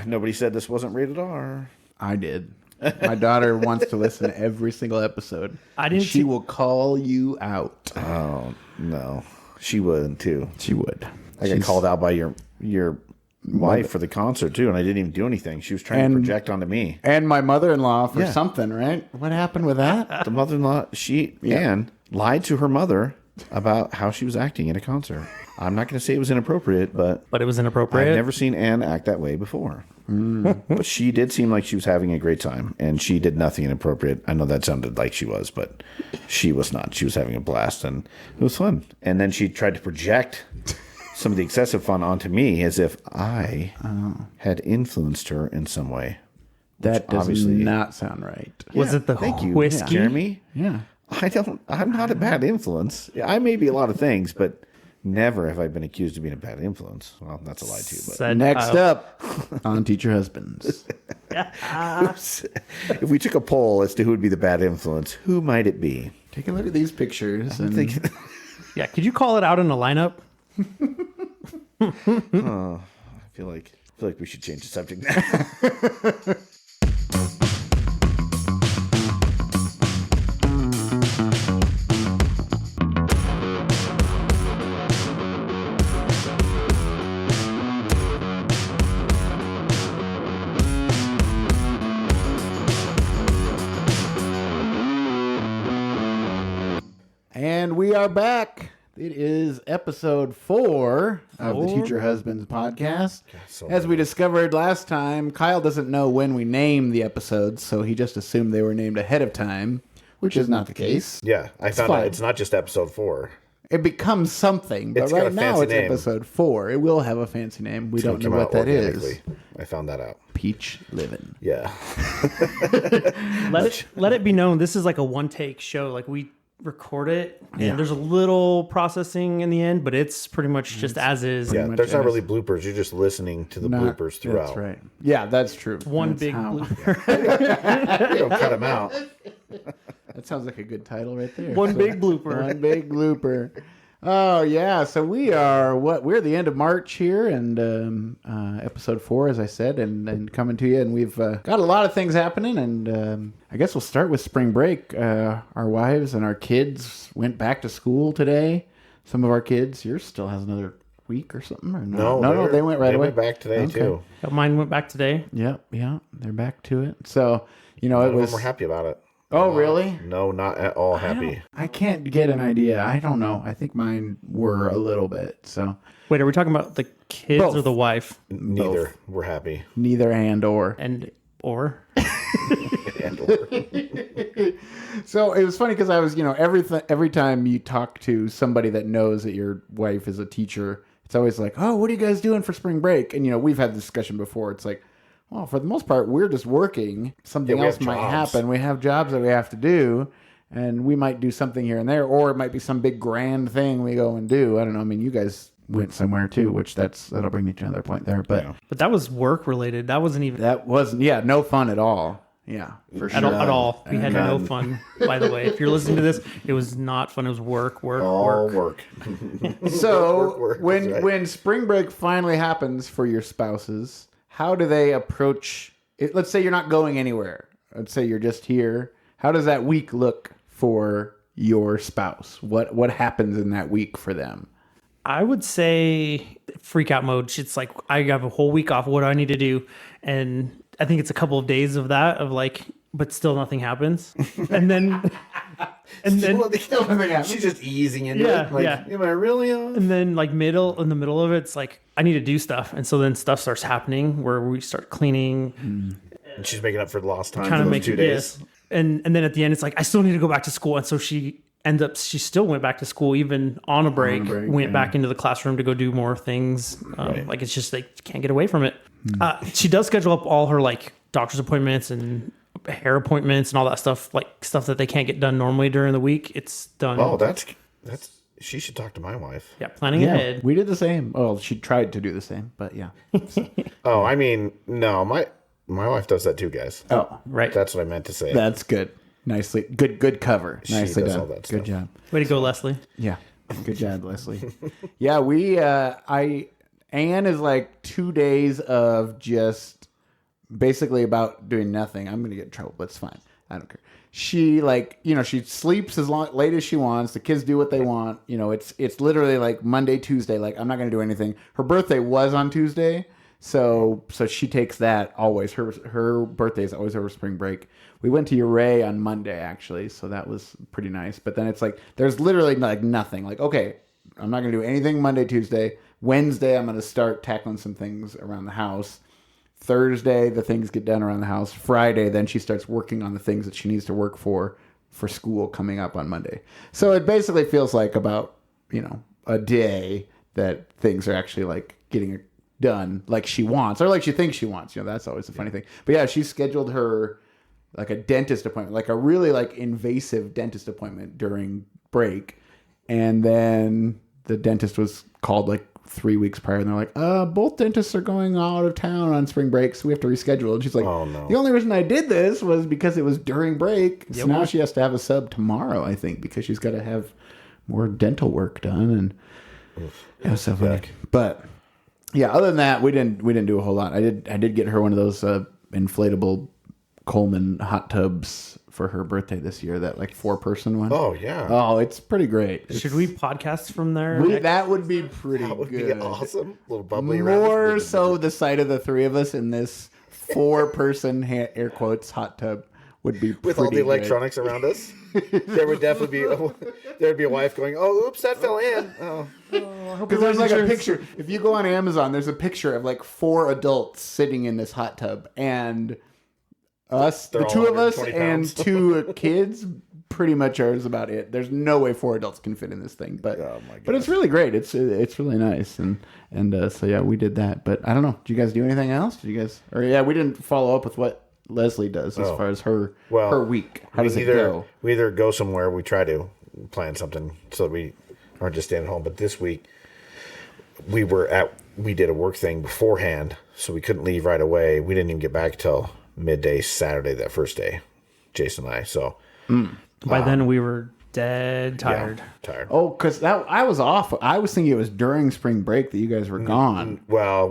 Nobody said this wasn't rated R. I did. My daughter wants to listen to every single episode. I didn't. She will call you out. Oh, no. She would, too. She would. I got called out by your wife for the concert, too, and I didn't even do anything. She was trying to project onto me. And my mother-in-law for something, right? What happened with that? The mother-in-law, Anne, lied to her mother about how she was acting at a concert. I'm not going to say it was inappropriate, but it was inappropriate. I've never seen Anne act that way before. But she did seem like she was having a great time, and she did nothing inappropriate. I know that sounded like she was, but she was not. She was having a blast, and it was fun. And then she tried to project some of the excessive fun onto me as if I had influenced her in some way. That does not sound right. Was it the whiskey? Jeremy? Yeah. I'm not a bad influence. I may be a lot of things, but never have I been accused of being a bad influence. Well, that's a lie too. But Next up on Teacher Husbands. if we took a poll as to who would be the bad influence, who might it be? Take a look at these pictures. Yeah, could you call it out in a lineup? I feel like we should change the subject now. And we are back. It is episode 4 of the Teacher Husbands podcast. As we discovered last time, Kyle doesn't know when we name the episodes, so he just assumed they were named ahead of time, which is not the case. Yeah, I found out it's not just episode 4. It becomes something, but right now it's episode 4. It will have a fancy name. We don't know what that is. I found that out. Peach Living. Yeah. Let it be known, this is like a one-take show. Like, we record it, and there's a little processing in the end, but it's pretty much just as is. Yeah, there's not really bloopers. You're just listening to the bloopers throughout. That's right. Yeah, that's true. One big blooper. You don't cut them out. That sounds like a good title right there. One big blooper. One big blooper. Oh, yeah. So we're the end of March here, and episode 4, as I said, and coming to you. And we've got a lot of things happening, and I guess we'll start with spring break. Our wives and our kids went back to school today. Some of our kids, yours still has another week or something? Or no, they went right away. They went back today, too. Mine went back today. Yep, they're back to it. So, We're happy about it. Oh, really? No, not at all happy. I can't get an idea. I don't know. I think mine were a little bit. So wait, are we talking about the kids Both. or the wife? Neither. Both. We're happy. Neither and or. Or? And or. So it was funny because I was, every time you talk to somebody that knows that your wife is a teacher, it's always like, oh, what are you guys doing for spring break? And, we've had this discussion before. It's like, well, for the most part, we're just working. Something else might happen. We have jobs that we have to do, and we might do something here and there, or it might be some big grand thing we go and do. I don't know. I mean, you guys went somewhere too, which that'll bring me to another point there. But that was work related. That wasn't no fun at all. Yeah, for sure. At all. We had no fun, by the way. If you're listening to this, it was not fun. It was work. All work. So work, when spring break finally happens for your spouses, how do they approach it? Let's say you're not going anywhere. Let's say you're just here. How does that week look for your spouse? What happens in that week for them? I would say freak out mode. It's like, I have a whole week off. What do I need to do? And I think it's a couple of days of that, but still nothing happens. And then Still nothing happens. She's just easing into it. Am I really on? And then in the middle of it, it's like, I need to do stuff. And so then stuff starts happening where we start cleaning. And she's making up for the lost time Trying for to those make 2 days. Yes. And then at the end, it's like, I still need to go back to school. And so she still went back to school, even on a break, went back into the classroom to go do more things. Like, it's just, they can't get away from it. She does schedule up all her doctor's appointments and hair appointments and all that stuff, stuff that they can't get done normally during the week. It's done. Oh, that's she should talk to my wife. Yeah, planning ahead. We did the same. Well, she tried to do the same, but yeah. Oh, I mean, no, my wife does that too, guys. Oh, right. That's what I meant to say. That's good. Nicely, good cover. Nicely does done. all that Good stuff. job. Way to go, Leslie. Yeah, good job, Leslie. Yeah, Anne is like 2 days of just basically about doing nothing. I'm gonna get in trouble, but it's fine. I don't care. She she sleeps late as she wants. The kids do what they want. It's literally like Monday, Tuesday. Like I'm not gonna do anything. Her birthday was on Tuesday, so she takes that always. Her birthday is always over spring break. We went to Ouray on Monday actually, so that was pretty nice. But then it's like there's literally like nothing. Like okay, I'm not gonna do anything Monday, Tuesday. Wednesday I'm gonna start tackling some things around the house. Thursday, the things get done around the house. Friday, then she starts working on the things that she needs to work for school coming up on Monday. So it basically feels like about, a day that things are actually like getting done like she wants or like she thinks she wants. That's always the funny thing. But yeah, she scheduled her like a dentist appointment, like a really like invasive dentist appointment during break. And then the dentist was called like 3 weeks prior, and they're like, both dentists are going out of town on spring break, so we have to reschedule. And she's like, oh, no. The only reason I did this was because it was during break. Yep. So now she has to have a sub tomorrow, I think, because she's got to have more dental work done. And it was so funny. But yeah, other than that, we didn't do a whole lot. I did get her one of those inflatable Coleman hot tubs for her birthday this year, that like 4-person one. Oh yeah. Oh, it's pretty great. Should we podcast from there? That would be pretty That would good. be awesome. A little bubbly. More so the sight of the three of us in this 4-person air quotes hot tub would be with all the electronics around us. There would definitely be a wife going, "Oh, oops, that fell in." Oh. Because there's like a picture. If you go on Amazon, there's a picture of like 4 adults sitting in this hot tub, and us, the 2 of us, and 2 kids, pretty much is about it. There's no way 4 adults can fit in this thing, but it's really great. It's really nice, and so yeah, we did that. But I don't know. Did you guys do anything else? We didn't follow up with what Leslie does as far as her week. How does it go? We either go somewhere, we try to plan something so that we aren't just staying at home. But this week we did a work thing beforehand, so we couldn't leave right away. We didn't even get back till midday Saturday, that first day, Jason and I. So by then we were dead tired. Yeah, tired. Oh, because I was off. I was thinking it was during spring break that you guys were gone. Well,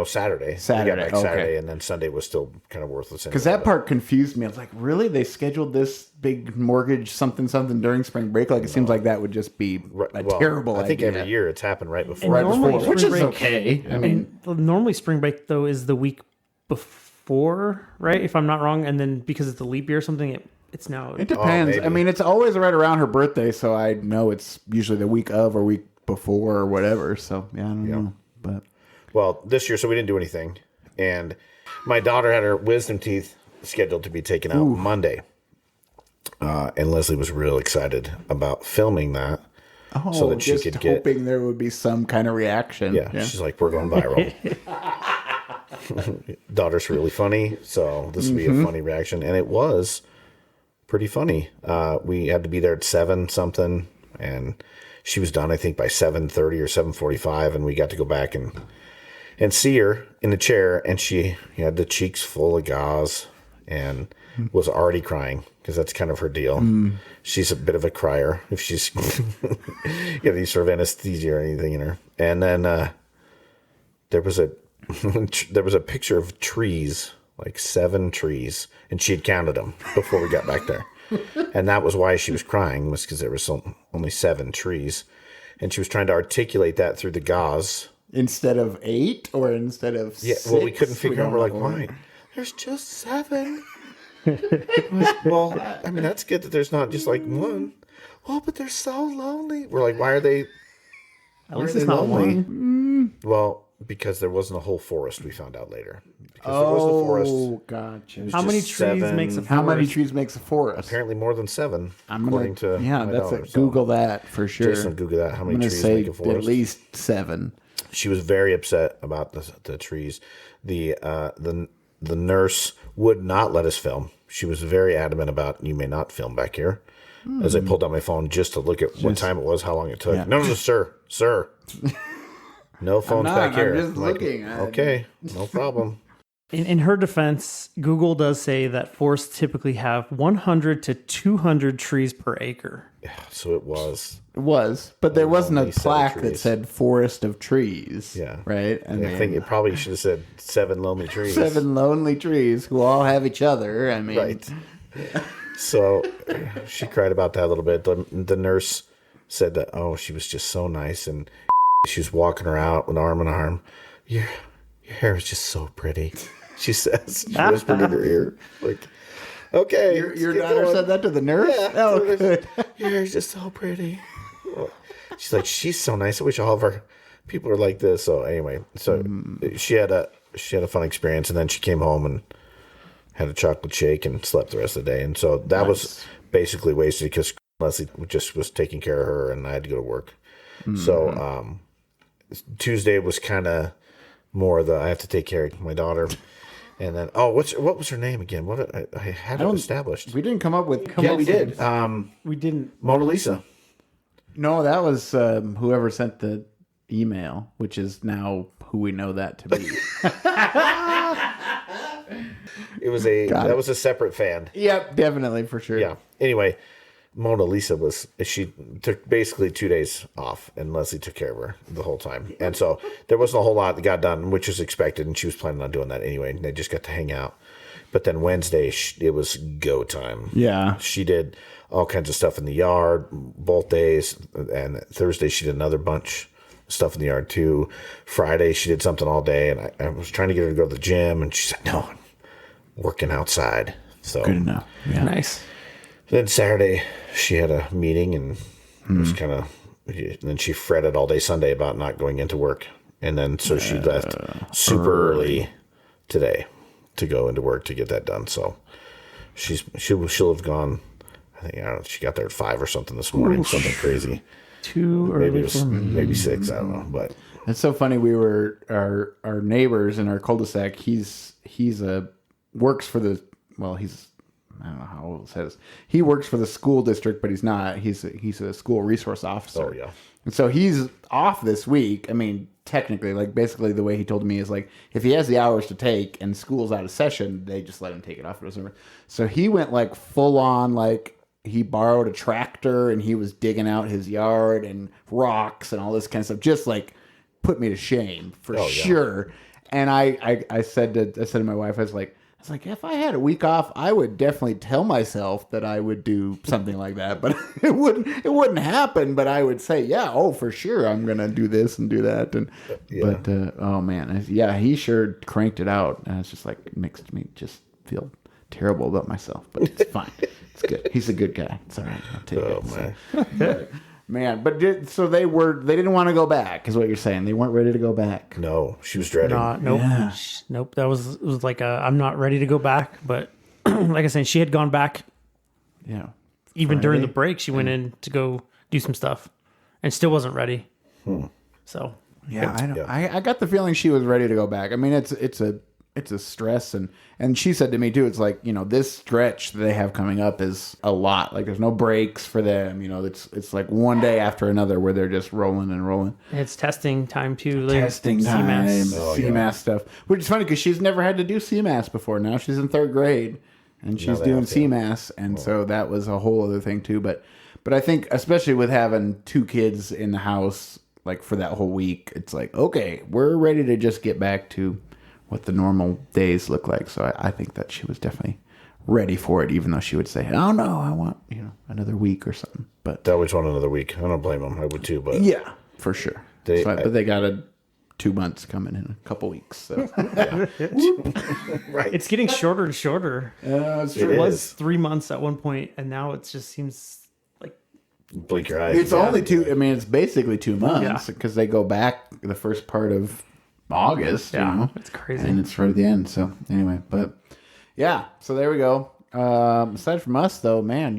Saturday. Saturday. We got back Saturday, and then Sunday was still kind of worthless. Because that part confused me. I was like, really? They scheduled this big mortgage something during spring break? Like, it seems like that would just be a terrible idea. I think every year it's happened right before. Which is okay. I mean, normally spring break, though, is the week before, right? If I'm not wrong. And then because it's a leap year or something, it's now. It depends. I mean, it's always right around her birthday, so I know it's usually the week of or week before or whatever. So yeah, I don't know. But this year, so we didn't do anything, and my daughter had her wisdom teeth scheduled to be taken out Monday, and Leslie was real excited about filming that. So that she could hoping there would be some kind of reaction. Yeah, she's like, we're going viral. Daughter's really funny, so this would be a funny reaction, and it was pretty funny. We had to be there at 7 something, and she was done, I think, by 7:30 or 7:45, and we got to go back and see her in the chair, and she had the cheeks full of gauze and was already crying because that's kind of her deal. She's a bit of a crier if she's any sort of anesthesia or anything in her. And then there was a picture of trees, like 7 trees, and she had counted them before we got back there. And that was why she was crying, was because there was only 7 trees. And she was trying to articulate that through the gauze. Instead of 8 or instead of 6? Yeah, well, we couldn't figure out. We're like, why? There's just 7. Well, I mean, that's good that there's not just like 1. Oh, but they're so lonely. We're like, why are they? At least it's not lonely. Well, because there wasn't a whole forest. We found out later. Because there wasn't a forest. Gotcha. How many trees makes a forest? How many trees makes a forest? Apparently more than 7. According to my daughter. Google that for sure. Jason, Google that. How many trees make a forest? At least 7. She was very upset about the trees. The nurse would not let us film. She was very adamant about, you may not film back here. As I pulled out my phone just to look at what time it was, how long it took. Yeah. No, sir. No phones back here. I'm just looking. Okay, no problem. In her defense, Google does say that forests typically have 100 to 200 trees per acre. So it was. It was, but there wasn't a Only 7 plaque that trees. said forest of trees. Yeah. Right? And I think it probably should have said 7 lonely trees. 7 lonely trees who all have each other. I mean, Right. So she cried about that a little bit. The nurse said that, she was just so nice. And she was walking her out with arm in arm. Your hair is just so pretty, she says. She whispered in her ear. Like, okay. Your daughter said that to the nurse? Yeah. Oh, good. Your hair is just so pretty. She's like, she's so nice. I wish all of our people are like this. So anyway, she had a fun experience, and then she came home and had a chocolate shake and slept the rest of the day. And so that was basically wasted because Leslie just was taking care of her, and I had to go to work. So Tuesday was kind of more of the I have to take care of my daughter. And then what was her name again? What I had it established. We didn't come up with. We did. We didn't. Mona Lisa. No, that was whoever sent the email, which is now who we know that to be. It was that was a separate fan. Yep, definitely for sure. Yeah. Anyway, Mona Lisa she took basically 2 days off, and Leslie took care of her the whole time. And so there wasn't a whole lot that got done, which was expected, and she was planning on doing that anyway. And they just got to hang out. But then Wednesday, it was go time. Yeah. She did all kinds of stuff in the yard both days, and Thursday she did another bunch of stuff in the yard too. Friday she did something all day, and I was trying to get her to go to the gym, and she said, no, I'm working outside. So Good enough. Yeah. Nice. then Saturday she had a meeting, and it was kind of. And then she fretted all day Sunday about not going into work, and then so she left super early today to go into work to get that done. So she'll have gone. I think she got there at 5 or something this morning. Something crazy. Too Maybe early it was for me. maybe 6. I don't know, but It's so funny. We were our neighbors in our cul-de-sac. He's works for the he's I don't know how old it says. He works for the school district, but he's not. He's a school resource officer. Oh, yeah. And so he's off this week. I mean, technically, like basically the way he told me is like if he has the hours to take and school's out of session, they just let him take it off. So he went like full on like. He borrowed a tractor and he was digging out his yard and rocks and all this kind of stuff. Just like put me to shame for sure. And I said to my wife, I was like, if I had a week off, I would definitely tell myself that I would do something like that. But it wouldn't happen. But I would say, for sure, I'm gonna do this and do that. And but oh man, he sure cranked it out. And it's just like it makes me just feel terrible about myself. But it's fine. It's good. He's a good guy. It's all right. I'll take it. man. Man, but they didn't want to go back, is what you're saying. They weren't ready to go back. No, she was dreading. Nope. Yeah. Nope. It was like I'm not ready to go back. But like I said, she had gone back Yeah. even during the break. She went in to go do some stuff and still wasn't ready. So Yeah, I know. I got the feeling she was ready to go back. I mean, it's a stress, and she said to me too, it's like, this stretch that they have coming up is a lot. Like there's no breaks for them. It's like one day after another where they're just rolling and rolling. it's testing time too. Testing time, CMAS. CMAS stuff, which is funny because she's never had to do CMAS before. Now she's in 3rd grade and she's they doing have to. CMAS, and so that was a whole other thing too. But I think especially with having 2 kids in the house, like for that whole week, it's like, okay, we're ready to just get back to what the normal days look like. So I think that she was definitely ready for it, even though she would say, oh no, I want another week or something. But I always want another week. I don't blame them. I would too, but yeah, for sure. They- But they got 2 months coming in a couple weeks. So right. It's getting shorter and shorter. it's It It was is. 3 months at one point, and now it just seems like Blink your eyes. It's only 2. I mean, it's basically 2 months Yeah. because they go back the first part of August. it's crazy. And it's right at the end. So anyway, but yeah, so there we go. Aside from us, though, man,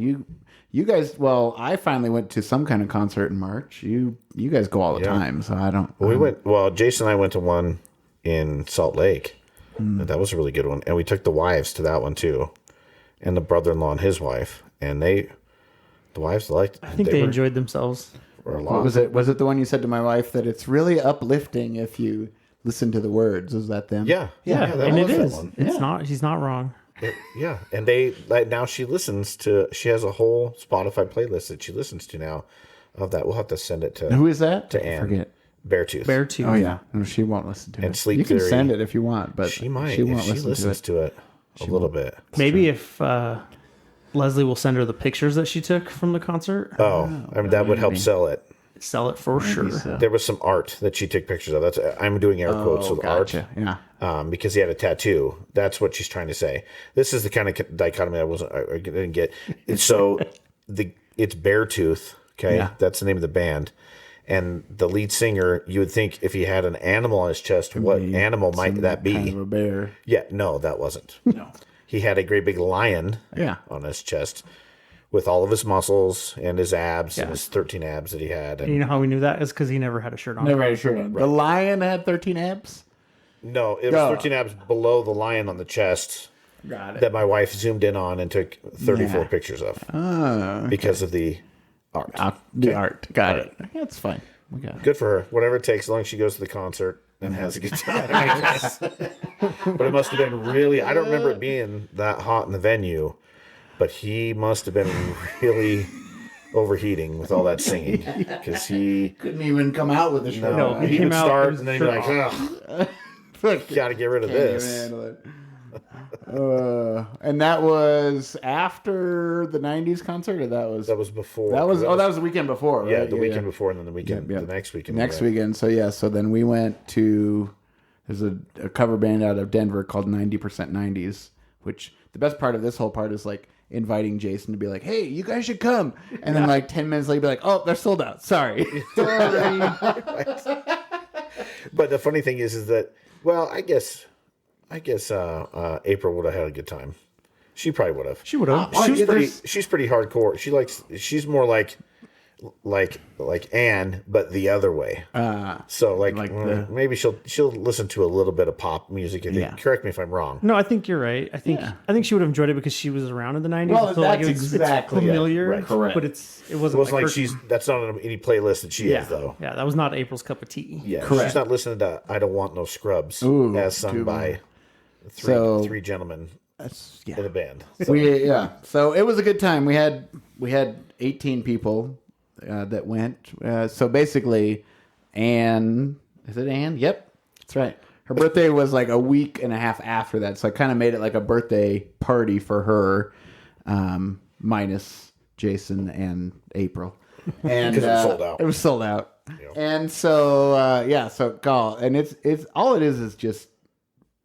you guys. Well, I finally went to some kind of concert in March. You guys go all the time, so I don't. We went. Well, Jason and I went to one in Salt Lake. That was a really good one, and we took the wives to that one too, and the brother-in-law and his wife, and the wives liked. I think they enjoyed themselves. were a What lot. was it? Was it the one you said to my wife that it's really uplifting if you listen to the words. Is that them? Yeah, Yeah, that and it was that is. one. It's not. He's not wrong. Yeah, and they like now she listens to. She has a whole Spotify playlist that she listens to now. Of that, we'll have to send it to Who is that? to I Anne. forget. Beartooth. Beartooth. Oh yeah, no, she won't listen to it. And Sleep You can Theory. send it if you want, but She might. She If won't she listen listens to it. to it a little bit. Maybe if Leslie will send her the pictures that she took from the concert, Oh, I mean that would help sell it. sell it for sure. So. There was some art that she took pictures of. That's I'm doing air quotes with Gotcha. art. Yeah. Because he had a tattoo. That's what she's trying to say. This is the kind of dichotomy I didn't get. So it's Beartooth. Okay, Yeah. that's the name of the band. And the lead singer, you would think if he had an animal on his chest, what animal might that be? Kind of a bear. Yeah, no, that wasn't. No, he had a great big lion. Yeah. On his chest, with all of his muscles and his abs and Yeah. his 13 abs that he had. And you know how we knew that is because he never had a shirt on. Never had a shirt on. The lion had 13 abs. No, it was No. 13 abs below the lion on the chest Got that my wife zoomed in on and took 34 Yeah. pictures of because of the art. The art. Got it. That's fine. We got it. Good for her. Whatever it takes, as long as she goes to the concert and has a good time. I guess. But it must have been really, I don't remember it being that hot in the venue, but he must have been really overheating with all that singing because he Couldn't even come out with a shirt No, on. he he came would out start with and then he'd be like, shirt oh, got to get rid of Can't even this. handle it. And that was after the 90s concert, or that was That was before. that was the weekend before, right? yeah, the weekend before, and then the weekend, Yeah. the next weekend. Next we weekend. So yeah, so then we went to there's a cover band out of Denver called 90% 90s, which the best part of this whole part is like inviting Jason to be like, hey, you guys should come. And then like 10 minutes later be like, oh, they're sold out. Sorry. But the funny thing is that, well, I guess April would have had a good time. She probably would have. She would have. She's pretty hardcore. She's more like Anne, but the other way. So maybe she'll listen to a little bit of pop music. Yeah. Correct me if I'm wrong. No, I think you're right. I think she would have enjoyed it because she was around in the 90s. Well, so like that's it's exactly it. familiar, Right. Correct. but it wasn't It wasn't like her- that's not on any playlist that she is though. Yeah, that was not April's cup of tea. Yeah, Correct. she's not listening to "I Don't Want No Scrubs" Ooh, as sung too by So- three gentlemen That's, in a band. So it was a good time. We had 18 people that went. So basically, Anne, is it Anne? Yep, that's right. Her birthday was like a week and a half after that, so I kind of made it like a birthday party for her, minus Jason and April. And 'Cause it was sold out. It was sold out. And so so call, and it's all it is just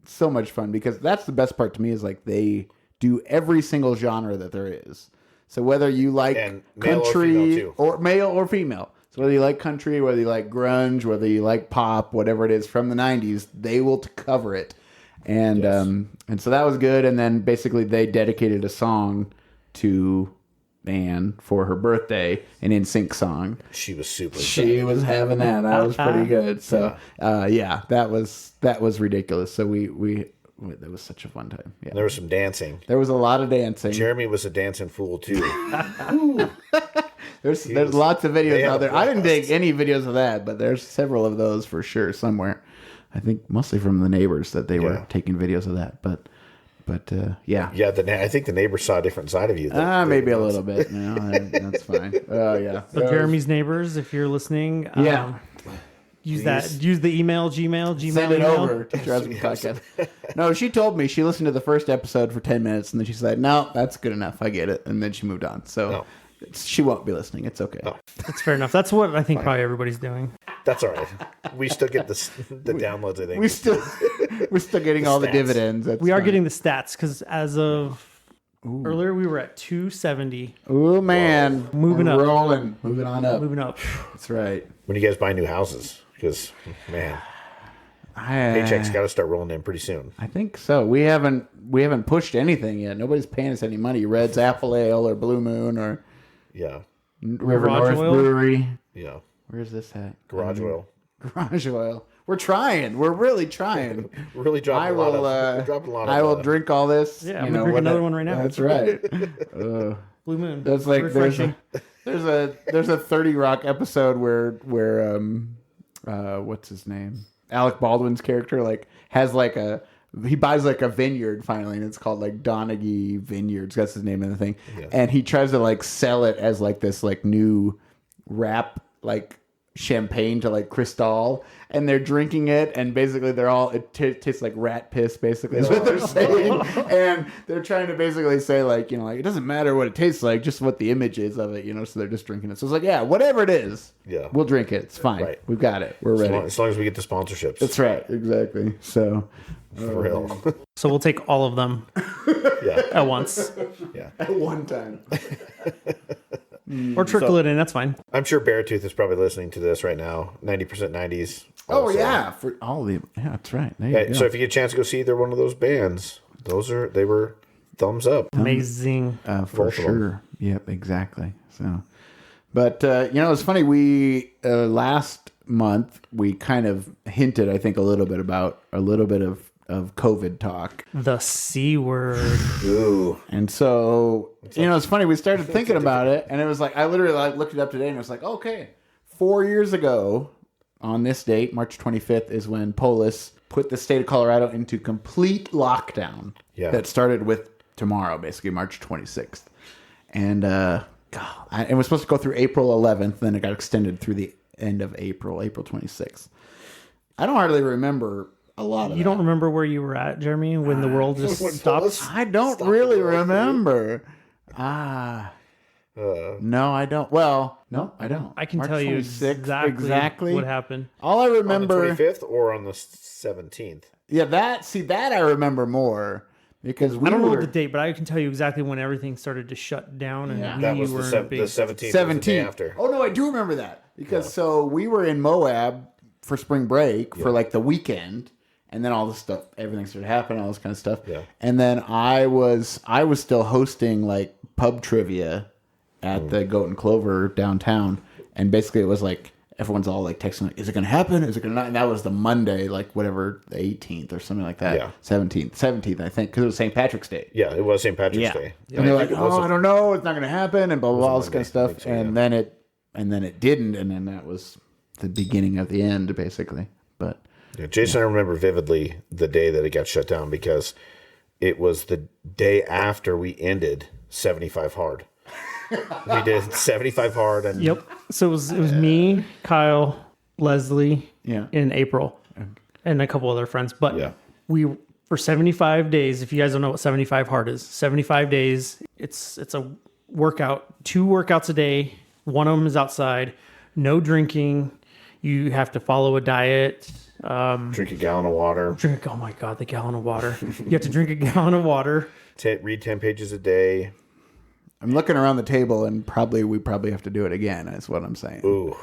so much fun because that's the best part to me is like they do every single genre that there is. So whether you like And male or country female, too. or male or female, so whether you like country, whether you like grunge, whether you like pop, whatever it is from the 90s, they will cover it. And and so that was good. And then basically they dedicated a song to Anne for her birthday, an NSYNC song. She was super. She was having that. That was pretty good. So that was ridiculous. So that was such a fun time. Yeah. There was some dancing. There was a lot of dancing. Jeremy was a dancing fool too. There's lots of videos they had out a there. I didn't blast. take any videos of that, but there's several of those for sure somewhere. I think mostly from the neighbors that they were Yeah. taking videos of that. But yeah. Yeah, I think the neighbors saw a different side of you. Maybe a little bit. That's fine. Oh yeah. So Jeremy's neighbors, if you're listening, Yeah. use the email, Gmail Send it email. over to Drowsy Podcast. No, she told me she listened to the first episode for 10 minutes and then she said, no, that's good enough. I get it. And then she moved on. So No. she won't be listening. It's okay. Oh. That's fair enough. That's what I think probably everybody's doing. That's all right. We still get the downloads. I think We're still getting all the stats. dividends. That's We are fine. getting the stats because as of earlier, we were at 270. Oh man, Moving We're up. rolling, moving on up. Moving up. That's right. when you guys buy new houses, because man, paychecks got to start rolling in pretty soon. I think so. We haven't pushed anything yet. Nobody's paying us any money. Red's Apple Ale or Blue Moon or Yeah, River Garage North Oil? Brewery. yeah. Where's this at? Garage oil. Garage Oil. We're trying. We're really trying. We're really dropping I a lot will. of. Dropping a lot of. I will drink all this. Yeah, you I'm know, gonna drink when another I- one right now. That's right. Blue Moon. That's like refreshing. there's a 30 Rock episode where what's his name? Alec Baldwin's character like has like he buys like a vineyard finally, and it's called like Donaghy Vineyards. That's his name in the thing. Yeah. And he tries to like sell it as like this like new rap like champagne to like Cristal, and they're drinking it, and basically they're all it tastes like rat piss, basically is what they're saying. And they're trying to basically say like, you know, like it doesn't matter what it tastes like, just what the image is of it, you know. So they're just drinking it. So it's like, yeah, whatever it is, we'll drink it. It's fine. Right. We've got it. We're ready. As long as we get the sponsorships. That's right. Exactly. So for real. So we'll take all of them at once. Yeah. At one time. Or trickle it in, that's fine. I'm sure Beartooth is probably listening to this right now. 90% 90s. Oh, yeah. For all the that's right. There you go. So if you get a chance to go see either one of those bands, they were thumbs up. Amazing. For sure. Yep, exactly. So, but you know, it's funny. We last month we kind of hinted, I think, a little bit of COVID talk. The C word. Ooh. And so, you know, it's funny. We started thinking about it, and it was like, I literally like looked it up today, and it was like, okay, 4 years ago on this date, March 25th, is when Polis put the state of Colorado into complete lockdown. Yeah. That started with tomorrow, basically March 26th. And it was supposed to go through April 11th, then it got extended through the end of April 26th. I don't hardly remember a lot of You don't remember where you were at, Jeremy, when the world just stopped? I don't really remember. No, I don't. Well, no, I don't. I can March tell you 26th, exactly what happened. All I remember On the 25th or on the 17th? Yeah, that I remember more because I don't know the date, but I can tell you exactly when everything started to shut down, and that was the 17th. 17th After. Oh no, I do remember that because so we were in Moab for spring break for like the weekend, and then all this stuff, everything started happening, all this kind of stuff. Yeah. And then I was still hosting like pub trivia at the Goat and Clover downtown, and basically it was like everyone's all like texting like, is it gonna happen, is it gonna not? And that was the Monday, like whatever, the 18th or something like that. Yeah. 17th I think, because it was St. Patrick's Day. Yeah, it was St. Patrick's Day. And they're like, oh, I don't know, it's not gonna happen, and blah blah blah, all this kind of stuff. And then it didn't, and then that was the beginning of the end, basically. But yeah, Jason, I remember vividly the day that it got shut down because it was the day after we ended 75 Hard. We did 75 Hard, and Yep. So it was me, Kyle, Leslie, in April, and a couple other friends. But we for 75 days. If you guys don't know what 75 Hard is, 75 days. It's a workout, 2 workouts a day. One of them is outside. No drinking. You have to follow a diet. drink a gallon of water. Oh my God, the gallon of water. You have to drink a gallon of water. Read 10 pages a day. I'm looking around the table, and we probably have to do it again. Is what I'm saying. Ooh,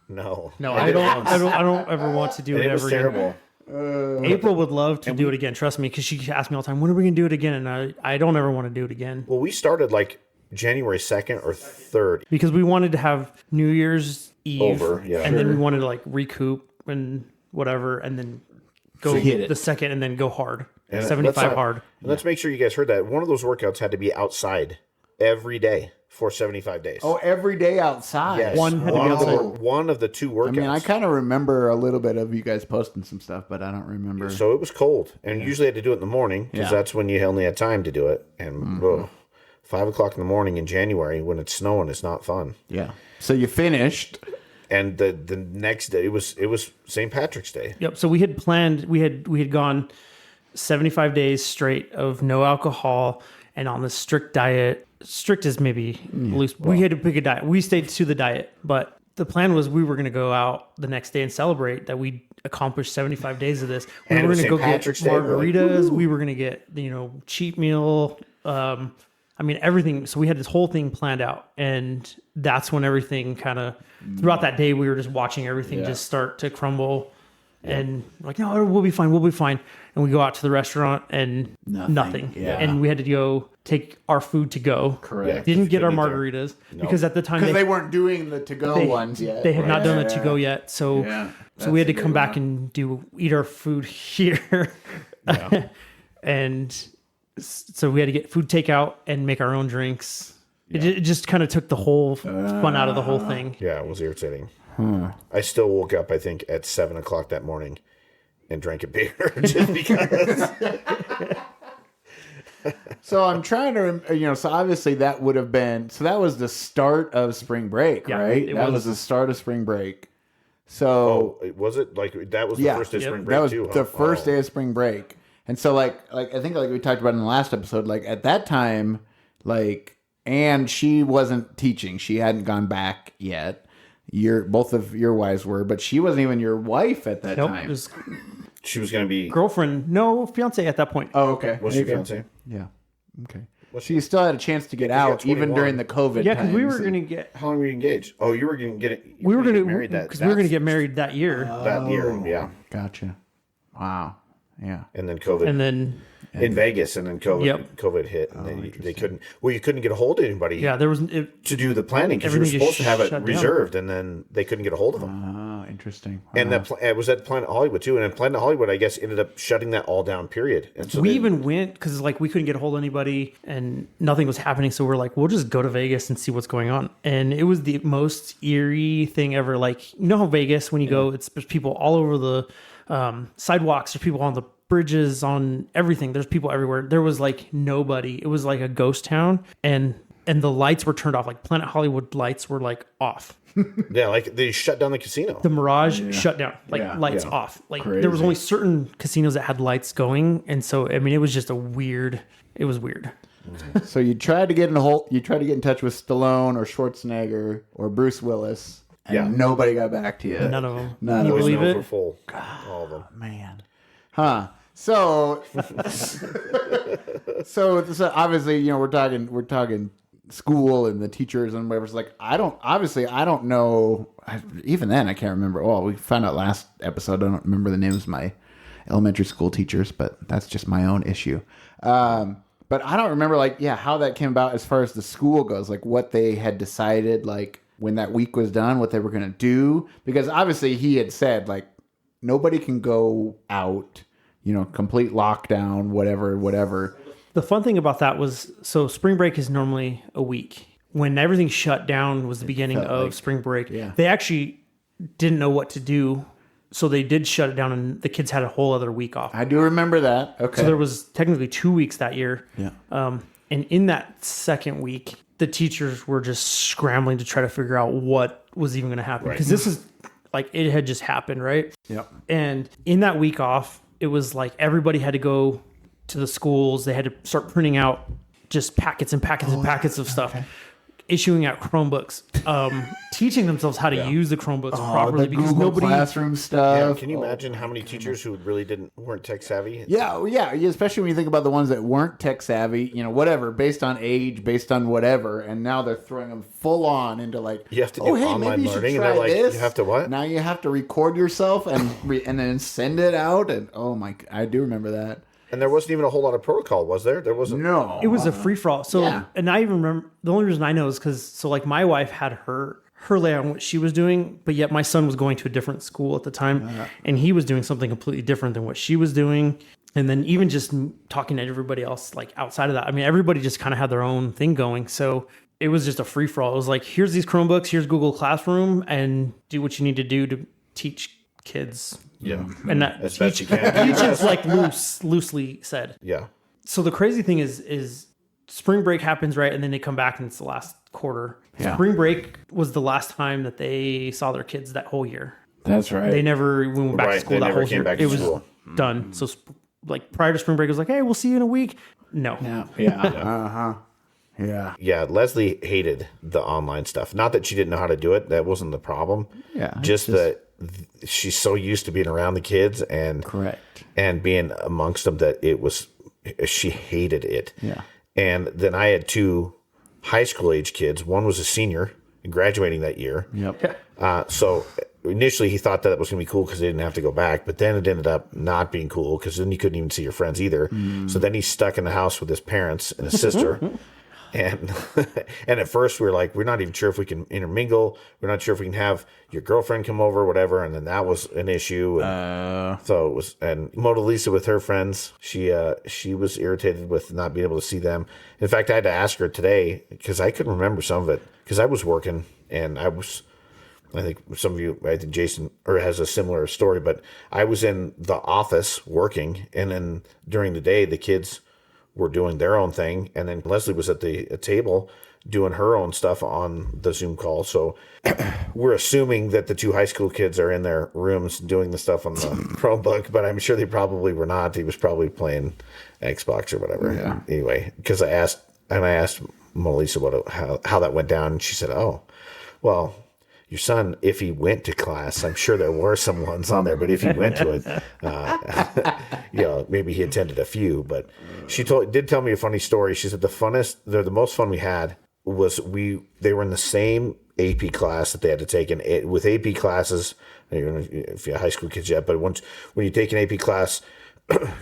no, I don't ever want to do it ever terrible. again. April would love to do it again. Trust me, because she asks me all the time, "When are we going to do it again?" And I don't ever want to do it again. Well, we started like January 2nd or 3rd because we wanted to have New Year's Eve over, and then we wanted to like recoup and whatever, and then go the second, and then go hard. And 75 hard. And let's make sure you guys heard that. One of those workouts had to be outside every day for 75 days. Oh, every day outside. Yes. One had to be outside. One of the 2 workouts. I mean, I kind of remember a little bit of you guys posting some stuff, but I don't remember. So it was cold, and usually had to do it in the morning because that's when you only had time to do it. And 5 o'clock in the morning in January when it's snowing is not fun. Yeah. So you finished. And the next day it was St. Patrick's Day. Yep. So we had planned. We had gone 75 days straight of no alcohol and on the strict diet. Strict is maybe loose. Well, we had to pick a diet. We stayed to the diet, but the plan was we were going to go out the next day and celebrate that we accomplished 75 days of this. We were going to go get margaritas. We were going to get cheat meal. I mean, everything. So we had this whole thing planned out, and that's when everything kind of throughout that day we were just watching everything just start to crumble. And like, no, we'll be fine. And we go out to the restaurant and nothing. Yeah. And we had to go take our food to go. Correct. Didn't get our margaritas because at the time they weren't doing the to-go ones yet. They had not done the to-go yet. So we had to come back and eat our food here. And so we had to get food takeout and make our own drinks. It just kind of took the whole fun out of the whole thing. Yeah, it was irritating. I still woke up, I think, at 7 o'clock that morning and drank a beer just because. So I'm trying to, so obviously that would have been, so that was the start of spring break, Yeah, right? it That was. was the start of spring break. So Was it like that was the yeah, first day of spring that break was too? the first day of spring break. And so I think like we talked about in the last episode, like at that time, and she wasn't teaching. She hadn't gone back yet. Both of your wives were, but she wasn't even your wife at that Nope, time. it was She was going to be. girlfriend, no fiance at that point. Oh, okay. Was There she you go. fiance? Yeah. Okay. So you still had a chance to get out, even 21. during the COVID. Yeah, because we were times. going to get How long were you engaged? Oh, you were going to get it. we were going to married that because we were going to get married that year, that year. Yeah, Gotcha. Wow. Yeah. and then COVID and then in Vegas, and then COVID. Yep. COVID hit, and then they couldn't. Well, you couldn't get a hold of anybody. yeah, there was it, To do the planning because you were Everything supposed just to have it shut down. reserved, and then they couldn't get a hold of them. Oh, interesting. And that it was at Planet Hollywood too, and then Planet Hollywood, I guess, ended up shutting that all down. Period. And so we then- even went because like we couldn't get a hold of anybody and nothing was happening, so we're like, we'll just go to Vegas and see what's going on. And it was the most eerie thing ever. Like, you know how Vegas, when you go, there's people all over the sidewalks, there's people on the bridges, on everything, there's people everywhere. There was like nobody. It was like a ghost town, and the lights were turned off. Like Planet Hollywood lights were like off. yeah, like they shut down the casino. The Mirage shut down, like Yeah, lights yeah. off. Like there was only certain casinos that had lights going, and so I mean, it was just it was weird. So you tried to get in touch with Stallone or Schwarzenegger or Bruce Willis, and Yeah. nobody got back to you. None of them. None Can you of believe Voicemails were it? full. All of them. Man. Huh. So so obviously, we're talking school and the teachers and whatever. It's like I don't know. Even then, I can't remember. Well, we found out last episode. I don't remember the names of my elementary school teachers, but that's just my own issue. But I don't remember how that came about as far as the school goes, like what they had decided, like when that week was done, what they were going to do. Because obviously he had said like nobody can go out, complete lockdown, whatever. The fun thing about that was, so spring break is normally a week. When everything shut down was the beginning of spring break. Yeah. They actually didn't know what to do, so they did shut it down, and the kids had a whole other week off. I do remember that. Okay. So there was technically 2 weeks that year. Yeah. And in that second week, the teachers were just scrambling to try to figure out what was even going to happen. Because this is like, it had just happened, right? Yep. And in that week off, it was like everybody had to go to the schools. They had to start printing out just packets and packets and packets of stuff. Issuing out Chromebooks, teaching themselves how to use the Chromebooks properly, the because Google nobody. Classroom Yeah, stuff. can you imagine how many teachers who really weren't tech savvy? Yeah, especially when you think about the ones that weren't tech savvy, whatever, based on age, based on whatever, and now they're throwing them full on into like, You have to do online maybe you should learning, and try they're like, this. you have to what? Now you have to record yourself and then send it out, and I do remember that. And there wasn't even a whole lot of protocol, was there? There wasn't. No, It was a free for all. So, Yeah. and I even remember, the only reason I know is because, like my wife had her layout on what she was doing, but yet my son was going to a different school at the time, and he was doing something completely different than what she was doing. And then even just talking to everybody else, like outside of that, I mean, everybody just kind of had their own thing going. So it was just a free for all. It was like, here's these Chromebooks, here's Google Classroom, and do what you need to do to teach kids. Yeah. And that As best you can. teach is like loosely said. Yeah. So the crazy thing is spring break happens, right? And then they come back and it's the last quarter. Yeah. Spring break was the last time that they saw their kids that whole year. That's right. They never went back to Right, school they that never whole came year. back to It was school. done. So like prior to spring break, it was like, hey, we'll see you in a week. No. Yeah. Yeah, Leslie hated the online stuff. Not that she didn't know how to do it. That wasn't the problem. Yeah, Just that she's so used to being around the kids and Correct. and being amongst them that she hated it. Yeah. And then I had two high school age kids. One was a senior graduating that year. Yep. So initially he thought that was going to be cool because they didn't have to go back, but then it ended up not being cool because then you couldn't even see your friends either. So then he's stuck in the house with his parents and his sister. And and at first we were like, we're not even sure if we can intermingle. We're not sure if we can have your girlfriend come over, whatever. And then that was an issue. And so it was. And Mona Lisa with her friends, she was irritated with not being able to see them. In fact, I had to ask her today because I couldn't remember some of it because I was working and I was I think some of you, I think Jason has a similar story, but I was in the office working, and then during the day, the kids were doing their own thing, and then Leslie was at the table doing her own stuff on the Zoom call. So we're assuming that the 2 high school kids are in their rooms doing the stuff on the Chromebook, but I'm sure they probably were not. He was probably playing Xbox or whatever. Yeah. Anyway, because I asked Melissa how that went down, and she said, "Oh, well, your son, if he went to class, I'm sure there were some ones on there, but if he went to it, maybe he attended a few." But she did tell me a funny story. She said the most fun we had was they were in the same AP class that they had to take with AP classes. If you're high school kids yet, but when you take an AP class,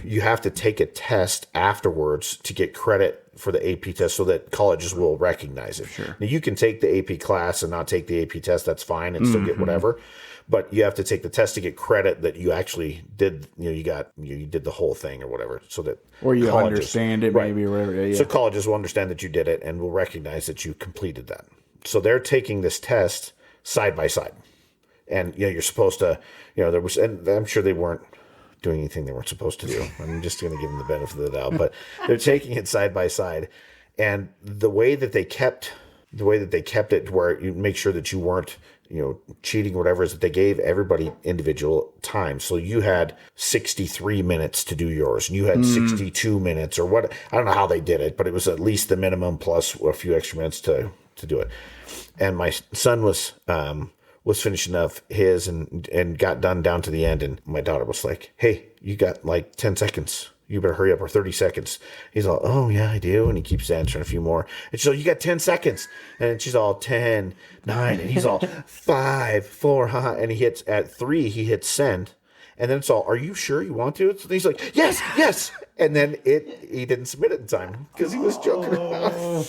you have to take a test afterwards to get credit for the AP test so that colleges will recognize it. Sure. Now, you can take the AP class and not take the AP test. That's fine and still get whatever. But you have to take the test to get credit that you actually did. You did the whole thing or whatever, so that or you understand it, maybe, or whatever. Yeah. So colleges will understand that you did it and will recognize that you completed that. So they're taking this test side by side, and you're supposed to. There was, and I'm sure they weren't doing anything they weren't supposed to do. I'm just going to give them the benefit of the doubt, but they're taking it side by side, and the way that they kept it to where you make sure that you weren't cheating or whatever is that they gave everybody individual time. So you had 63 minutes to do yours, and you had 62 minutes or what. I don't know how they did it, but it was at least the minimum plus a few extra minutes to do it. And my son was finishing up his and got done down to the end. And my daughter was like, "Hey, you got like 10 seconds. You better hurry up, or 30 seconds. He's all, "Oh, yeah, I do." And he keeps answering a few more. And she's all, "You got 10 seconds. And she's all 10, 9. And he's all 5, 4, And he hits at 3, he hits send. And then it's all, "Are you sure you want to?" So he's like, yes. And then he didn't submit it in time because he was joking around.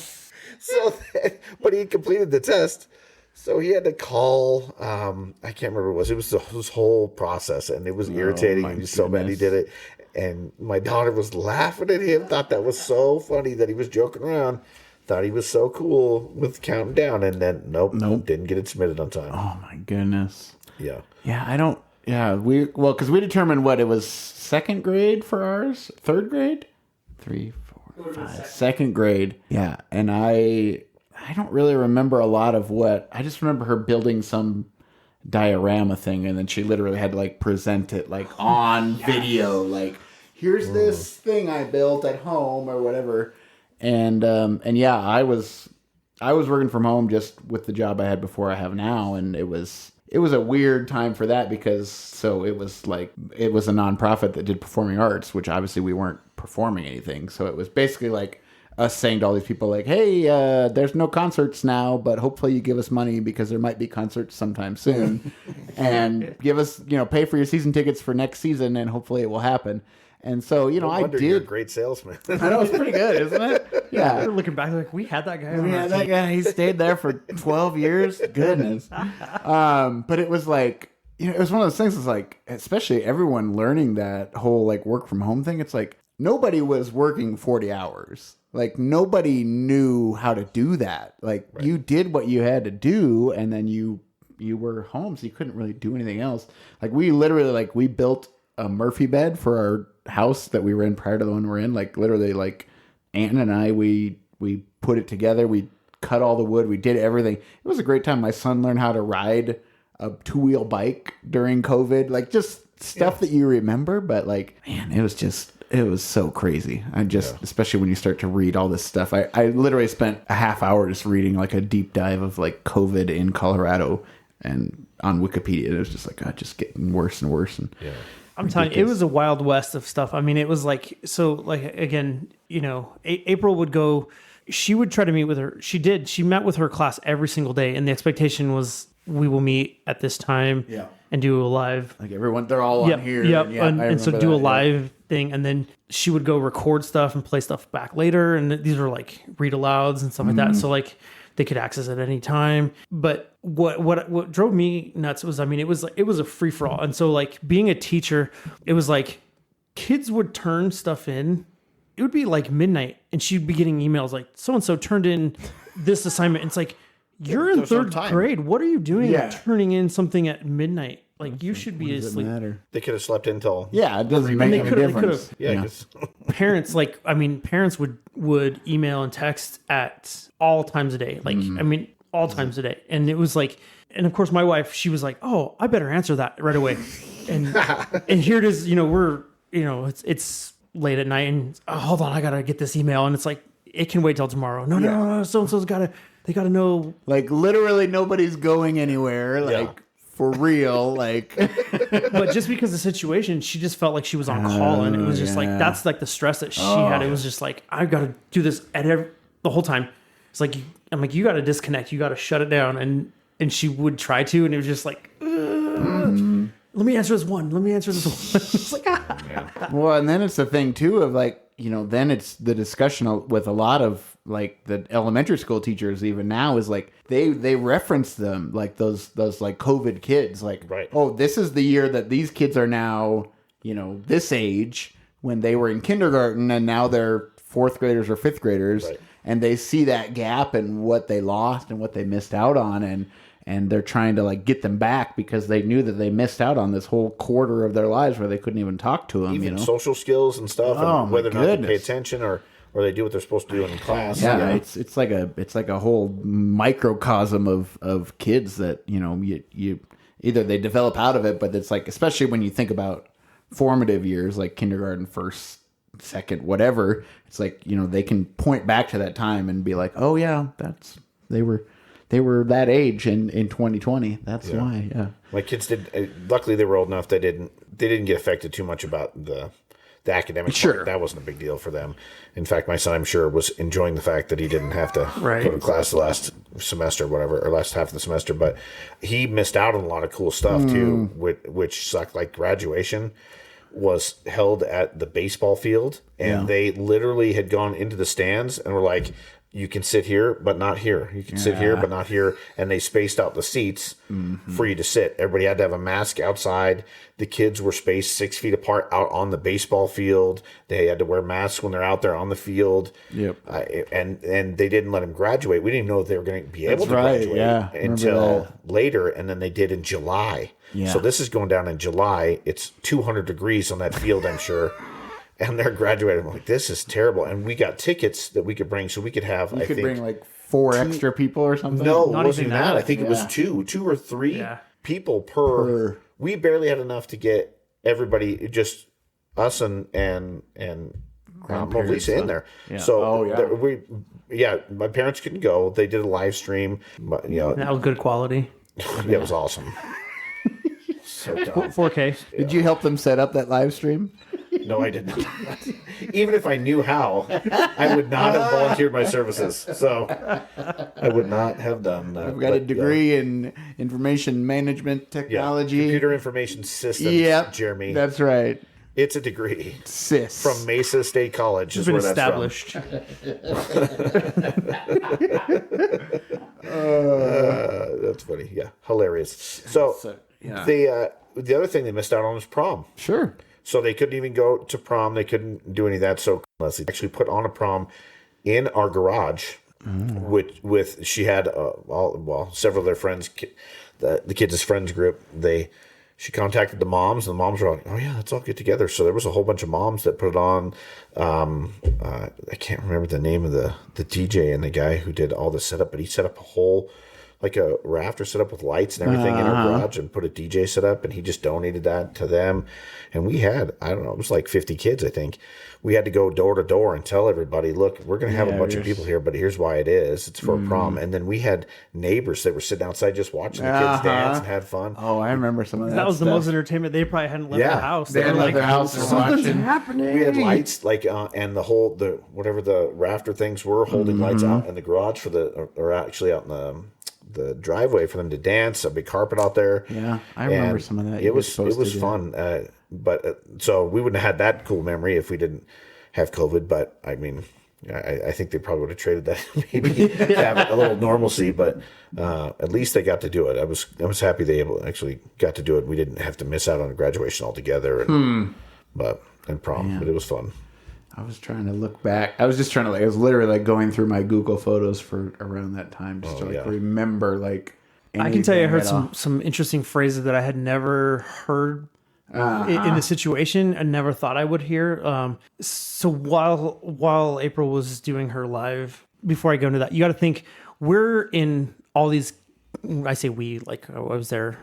But he completed the test. So he had to call, I can't remember what it was. It was this whole process, and it was irritating. He was so mad he did it. And my daughter was laughing at him, thought that was so funny that he was joking around, thought he was so cool with counting down, and then nope, didn't get it submitted on time. Oh my goodness. Yeah. Yeah, because we determined what it was, 2nd grade for ours, 3rd grade, 3, 4, 5, 2nd grade. Yeah, and I don't really remember a lot of what. I just remember her building some diorama thing, and then she literally had to like present it like on video, like, "Here's this thing I built at home," or whatever. And yeah, I was working from home just with the job I had before I have now, and it was a weird time for that because it was a nonprofit that did performing arts, which obviously we weren't performing anything, so it was basically like us saying to all these people, like, "Hey, there's no concerts now, but hopefully you give us money because there might be concerts sometime soon, and give us, pay for your season tickets for next season, and hopefully it will happen." And so, I did. You're a great salesman. I know, it's pretty good, isn't it? Yeah. Looking back, like, we had that guy. That guy. He stayed there for 12 years. Goodness. But it was like, it was one of those things. It's like, especially everyone learning that whole like work from home thing. It's like nobody was working 40 hours. Like, nobody knew how to do that. Like, right. You did what you had to do, and then you were home, so you couldn't really do anything else. Like, we literally, we built a Murphy bed for our house that we were in prior to the one we're in. Like, literally, Ann and I, we put it together. We cut all the wood. We did everything. It was a great time. My son learned how to ride a 2-wheel bike during COVID. Like, just stuff that you remember, but, man, it was so crazy. Especially when you start to read all this stuff. I literally spent a half hour just reading a deep dive of COVID in Colorado and on Wikipedia. It was just just getting worse and worse. And I'm telling you, it was a wild west of stuff. I mean, it was again, April would go, she would try to meet with her. She met with her class every single day. And the expectation was, we will meet at this time and do a live. Everyone, they're all on here. Yep. And so do a live thing. And then she would go record stuff and play stuff back later. And these were read alouds and stuff like that. So they could access it at any time. But what drove me nuts was, it was a free for all. And so being a teacher, it was kids would turn stuff in. It would be midnight and she'd be getting emails so-and-so turned in this assignment. And it's You're in there's no third time. grade. What are you doing Yeah. turning in something at midnight? Like, you should be Does it asleep. matter? They could have slept until Yeah, it doesn't make they any could've- they difference. could've- yeah. Yeah. 'cause- Parents, like, I mean, parents would email and text at all times a day. Like, I mean, all times a day. And it was like, and of course my wife, she was like, oh, I better answer that right away. And here it is, we're, it's late at night and hold on, I gotta get this email. And it's like, it can wait till tomorrow. No. So-and-so's they gotta know. Like literally nobody's going anywhere. Like for real. Like But just because of the situation, she just felt like she was on call. And it was just like, that's like the stress that she had. It was just like, I gotta do this the whole time. It's like, I'm like, you gotta disconnect. You gotta shut it down. And she would try to, and it was just like, let me answer this one. Let me answer this one. It's like, well, and then it's the thing too of like, then it's the discussion with a lot of like the elementary school teachers even now is like they reference them like those like COVID kids like, Right. oh, this is the year that these kids are now, this age when they were in kindergarten and now they're fourth graders or fifth graders. Right. And they see that gap and what they lost and what they missed out on. And they're trying to like get them back because they knew that they missed out on this whole quarter of their lives where they couldn't even talk to them, even social skills and stuff, Oh, and my whether or not they pay goodness. attention or they do what they're supposed to do in class. Yeah, it's like a whole microcosm of kids that you either they develop out of it, but it's like especially when you think about formative years like kindergarten, first, second, whatever. It's like they can point back to that time and be like, oh yeah, they were that age in 2020. That's why. Yeah, My kids did. Luckily, they were old enough. They didn't get affected too much about the academic Sure. part. That wasn't a big deal for them. In fact, my son, I'm sure, was enjoying the fact that he didn't have to Right. go to class the last semester, or last half of the semester. But he missed out on a lot of cool stuff too, which sucked. Like graduation was held at the baseball field, and they literally had gone into the stands and were like, you can sit here, but not here. You can sit here, but not here. And they spaced out the seats for you to sit. Everybody had to have a mask outside. The kids were spaced 6 feet apart out on the baseball field. They had to wear masks when they're out there on the field. Yep. And they didn't let them graduate. We didn't know if they were going to be able to right, graduate yeah. I remember until that. later. And then they did in July. Yeah. So this is going down in July. It's 200 degrees on that field, I'm sure. And they're graduating. I'm like, this is terrible. And we got tickets that we could bring, so we could have. you could bring like 4 extra people or something. No, it Not wasn't even even that. that. I think it was two or three Yeah. people per. We barely had enough to get everybody, just us and Lisa in there. Yeah. So Oh, yeah. my parents couldn't go. They did a live stream. But, that was good quality. it was awesome. So dumb. 4K. Did you help them set up that live stream? No, I did not. Even if I knew how, I would not have volunteered my services. So I would not have done that. I've got a degree in information management technology. Computer information systems. Yep, Jeremy. That's right. It's a degree Sis. from Mesa State College. It's Is been where that's established. That's funny. Yeah, hilarious. So yeah. the other thing they missed out on was prom. Sure. So they couldn't even go to prom. They couldn't do any of that. So Leslie actually put on a prom in our garage, with she had several of their friends, the kids' friends group. She contacted the moms, and the moms were like, "Oh yeah, let's all get together." So there was a whole bunch of moms that put it on. I can't remember the name of the DJ and the guy who did all the setup, but he set up a whole, like a rafter set up with lights and everything in our garage, and put a DJ set up, and he just donated that to them. And we had, I don't know, it was like 50 kids, I think. We had to go door to door and tell everybody, look, we're going to have a bunch of people here, but here's why it is. It's for a prom. And then we had neighbors that were sitting outside just watching the kids dance and had fun. Oh, I remember some of that. That was the stuff. most entertainment. They probably hadn't left Yeah. their house. They were had left like, their house and watching. happening. We had lights, like, and the whole, whatever the rafter things were, holding lights out in the garage for or actually out in the driveway for them to dance. A big carpet out there. Yeah, I remember And some of that. It was fun. But so we wouldn't have had that cool memory if we didn't have COVID. But I mean, I think they probably would have traded that maybe to have a little normalcy. But at least they got to do it. I was happy they actually got to do it. We didn't have to miss out on graduation altogether. And prom, but it was fun. I was trying to look back. I was just trying to I was literally going through my Google Photos for around that time just to remember I can tell you I heard anything some interesting phrases that I had never heard in the situation and never thought I would hear. So while April was doing her live, before I go into that, you got to think we're in all these. I say we, like I was there.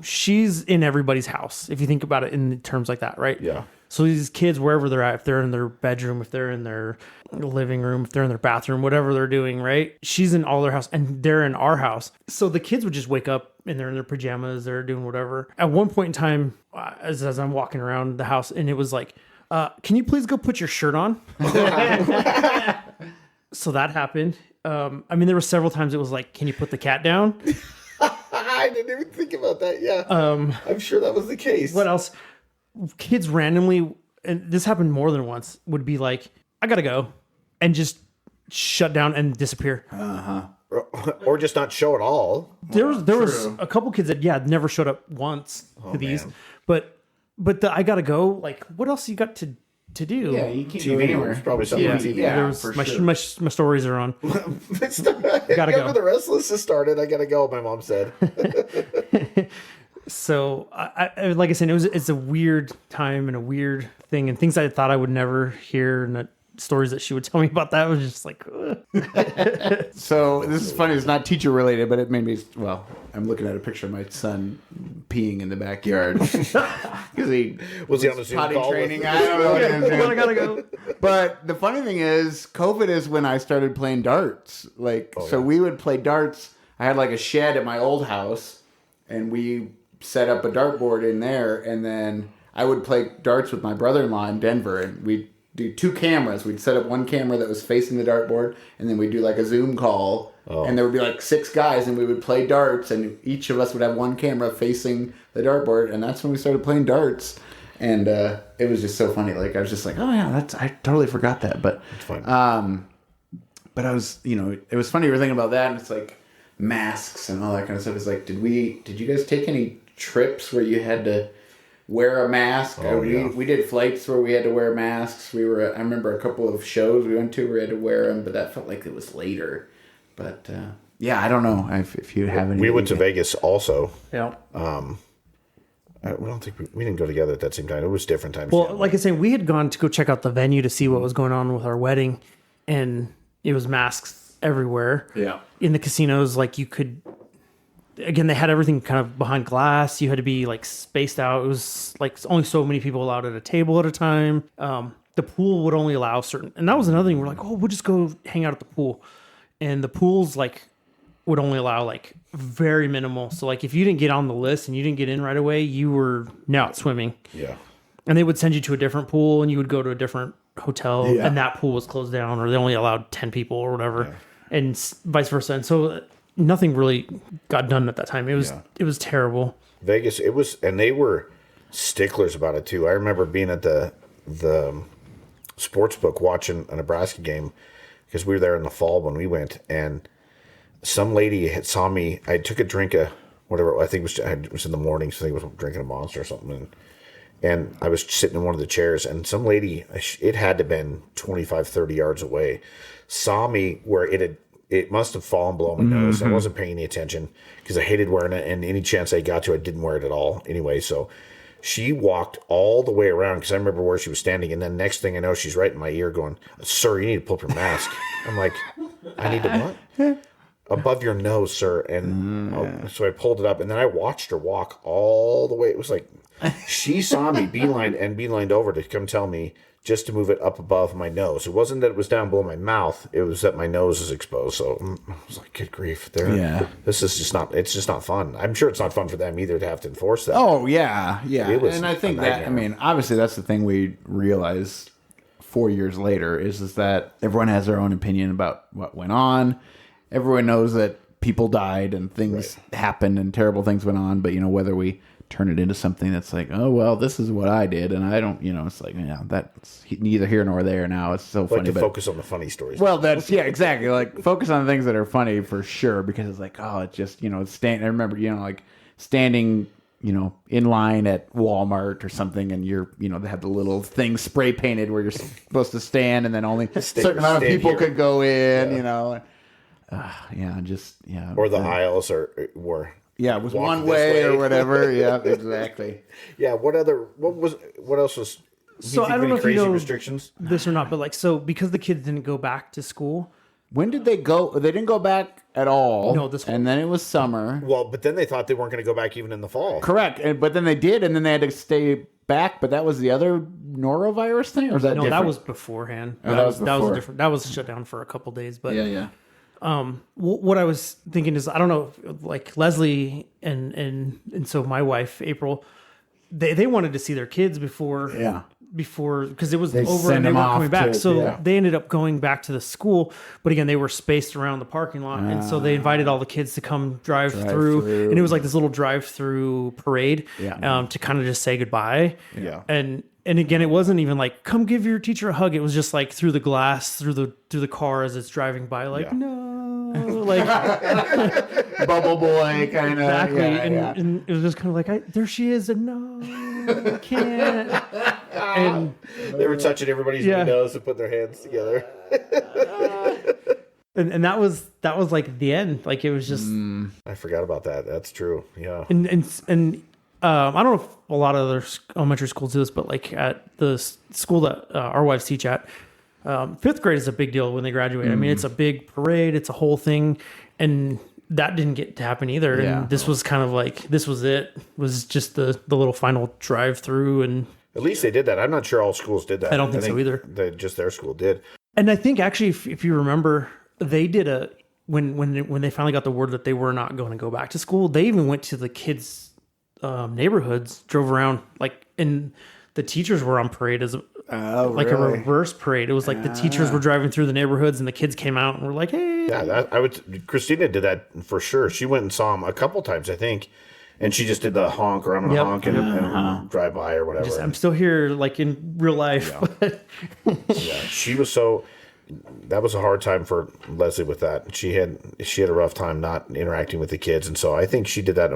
She's in everybody's house. If you think about it in terms like that, right? Yeah. So these kids, wherever they're at, if they're in their bedroom, if they're in their living room, if they're in their bathroom, whatever they're doing, right? She's in all their house and they're in our house. So the kids would just wake up and they're in their pajamas, they're doing whatever. At one point in time, as I'm walking around the house, and it was like, can you please go put your shirt on? So that happened. I mean, there were several times it was like, can you put the cat down? I didn't even think about that. Yeah. I'm sure that was the case. What else? Kids randomly, and this happened more than once, would be like, I gotta go, and just shut down and disappear. Or just not show at all. There was a couple kids that never showed up once to these, man. but the I gotta go. Like, what else you got to do? Yeah, you can't go TV anywhere. was probably something on TV. Yeah, there was for my, sure. my stories are on. Gotta go. The Restless has started. I gotta go. My mom said. So, I like I said, it's a weird time and a weird thing, and things I thought I would never hear, and stories that she would tell me about that was just like. So this is funny. It's not teacher related, but it made me. Well, I'm looking at a picture of my son peeing in the backyard because he Was he on a Zoom potty call? training. I don't know. What he was doing. I gotta go. But the funny thing is, COVID is when I started playing darts. We would play darts. I had like a shed at my old house, and we set up a dartboard in there, and then I would play darts with my brother-in-law in Denver, and we'd do 2 cameras. We'd set up one camera that was facing the dartboard, and then we'd do like a Zoom call, and there would be like 6 guys, and we would play darts, and each of us would have one camera facing the dartboard, and that's when we started playing darts. And it was just so funny. Like, I was just like, oh yeah, I totally forgot that. But It's fine. but I was, it was funny. We were thinking about that, and it's like masks and all that kind of stuff. It's like, did you guys take any trips where you had to wear a mask? We did flights where we had to wear masks. I remember a couple of shows we went to where we had to wear them, but that felt like it was later. But I don't know if you have any. We went to Vegas also. Yeah. We don't think we didn't go together at that same time. It was different times. Well, like I say, we had gone to go check out the venue to see what was going on with our wedding, and it was masks everywhere. Yeah. In the casinos, like you could. Again, they had everything kind of behind glass. You had to be like spaced out. It was like only so many people allowed at a table at a time. The pool would only allow certain, and that was another thing. We're like, oh, we'll just go hang out at the pool, and the pools like would only allow like very minimal. So like if you didn't get on the list and you didn't get in right away, you were not swimming. Yeah. And they would send you to a different pool, and you would go to a different hotel, and that pool was closed down, or they only allowed 10 people or whatever, and vice versa. And so nothing really got done at that time. It was terrible. Vegas, it was, and they were sticklers about it too. I remember being at the sports book watching a Nebraska game because we were there in the fall when we went, and some lady had saw me. I took a drink of whatever. I think it was in the morning, so I think I was drinking a Monster or something, and I was sitting in one of the chairs, and some lady, it had to have been 25, 30 yards away, saw me where it must have fallen below my nose. I wasn't paying any attention because I hated wearing it, and any chance I got to, I didn't wear it at all anyway. So she walked all the way around because I remember where she was standing, and then next thing I know, she's right in my ear going, "Sir, you need to pull up your mask." I'm like, "I need to what?" "Above your nose, sir." And so I pulled it up, and then I watched her walk all the way. It was like she saw me beelined over to come tell me just to move it up above my nose. It wasn't that it was down below my mouth. It was that my nose is exposed. So I was like, good grief. This is just not, it's just not fun. I'm sure it's not fun for them either to have to enforce that. Oh, yeah. was And I think a that, nightmare. obviously that's the thing we realize 4 years later is that everyone has their own opinion about what went on. Everyone knows that people died and things happened and terrible things went on. But, whether we turn it into something that's like, oh, well, this is what I did, and I don't, it's like, that's neither here nor there now. It's so funny. To focus on the funny stories. Well, exactly. Like, focus on things that are funny for sure, because it's like, oh, it's just, I remember, like standing in line at Walmart or something, and they have the little thing spray painted where you're supposed to stand, and then only a certain amount of people could go in. Or the aisles were. Yeah, it was one way or whatever. Yeah, exactly. Yeah. What else was? So I don't know if you know restrictions this or not, but because the kids didn't go back to school. When did they go? They didn't go back at all. No, and then it was summer. Well, but then they thought they weren't going to go back even in the fall. Correct, but then they did, and then they had to stay back. But that was the other norovirus thing, or was that No, different? that was beforehand. Oh, that was different. That was shut down for a couple days. But yeah. What I was thinking is, I don't know, like Leslie and so my wife April, they wanted to see their kids before. Yeah. Because it was They over send and they them weren't off coming back. to- So yeah. they ended up going back to the school. But again, they were spaced around the parking lot. And so they invited all the kids to come drive through. And it was like this little drive-through parade to kind of just say goodbye. Yeah. And again, it wasn't even like, come give your teacher a hug. It was just like through the glass, through the car as it's driving by, like, Yeah. no. Like, Bubble boy kind of. exactly. Yeah, and it was just kind of like, there she is. And no, I can't. And They were touching everybody's windows and putting their hands together. and that was like the end. Like it was just I forgot about that. That's true. Yeah. and I don't know if a lot of other elementary schools do this, but like at the school that our wives teach at, 5th grade is a big deal when they graduate. I mean, it's a big parade, it's a whole thing, and that didn't get to happen either. Yeah. And this was kind of like this was just the little final drive through. And At least they did that. I'm not sure all schools did that. I don't think so either. Just their school did. And I think actually, if you remember, they did when they finally got the word that they were not going to go back to school. They even went to the kids' neighborhoods, drove around, and the teachers were on parade as a reverse parade. It was like the teachers were driving through the neighborhoods, and the kids came out and were like, "Hey!" Yeah, Christina did that for sure. She went and saw him a couple times, I think, and she just did the honk, or I'm gonna honk and drive by or whatever. I'm still here, like in real life. Yeah, she was so. That was a hard time for Leslie with that. She had a rough time not interacting with the kids, and so I think she did that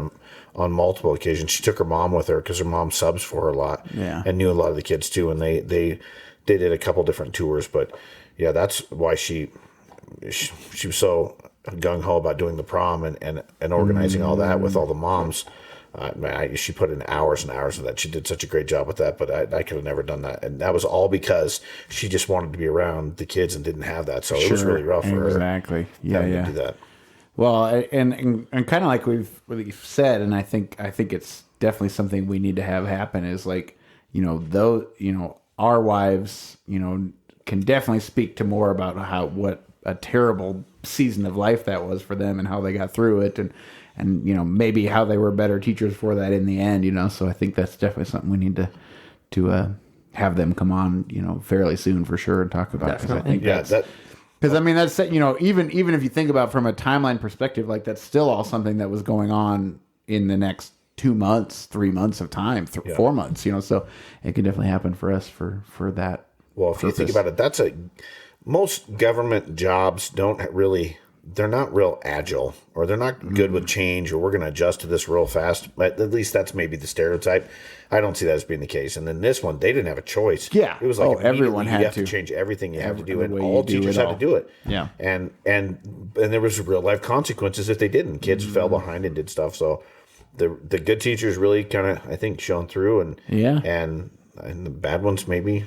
on multiple occasions. She took her mom with her because her mom subs for her a lot, and knew a lot of the kids too. And they did a couple different tours, but yeah, that's why she was so gung ho about doing the prom and organizing all that with all the moms. She put in hours and hours of that. She did such a great job with that, but I could have never done that. And that was all because she just wanted to be around the kids and didn't have that. So it was really rough for her. Exactly. Yeah. To do that. Well, and kind of like we've said, and I think it's definitely something we need to have happen is like, our wives, can definitely speak to more about what a terrible season of life that was for them and how they got through it, and maybe how they were better teachers for that in the end, so I think that's definitely something we need to have them come on, fairly soon for sure and talk about. Because I think that's even if you think about from a timeline perspective, like that's still all something that was going on in the next 2 months, 3 months of time, 4 months, so it could definitely happen for us for that. Well, if you think about it, most government jobs they're not real agile, or they're not good with change, or we're going to adjust to this real fast. But at least that's maybe the stereotype. I don't see that as being the case. And then this one, they didn't have a choice. Yeah. It was like everyone had you have to change everything you have to do, and the way all you do teachers it had all. to do it. Yeah. And there was real life consequences if they didn't. Kids fell behind and did stuff. So the good teachers really kind of, I think, shone through, and the bad ones maybe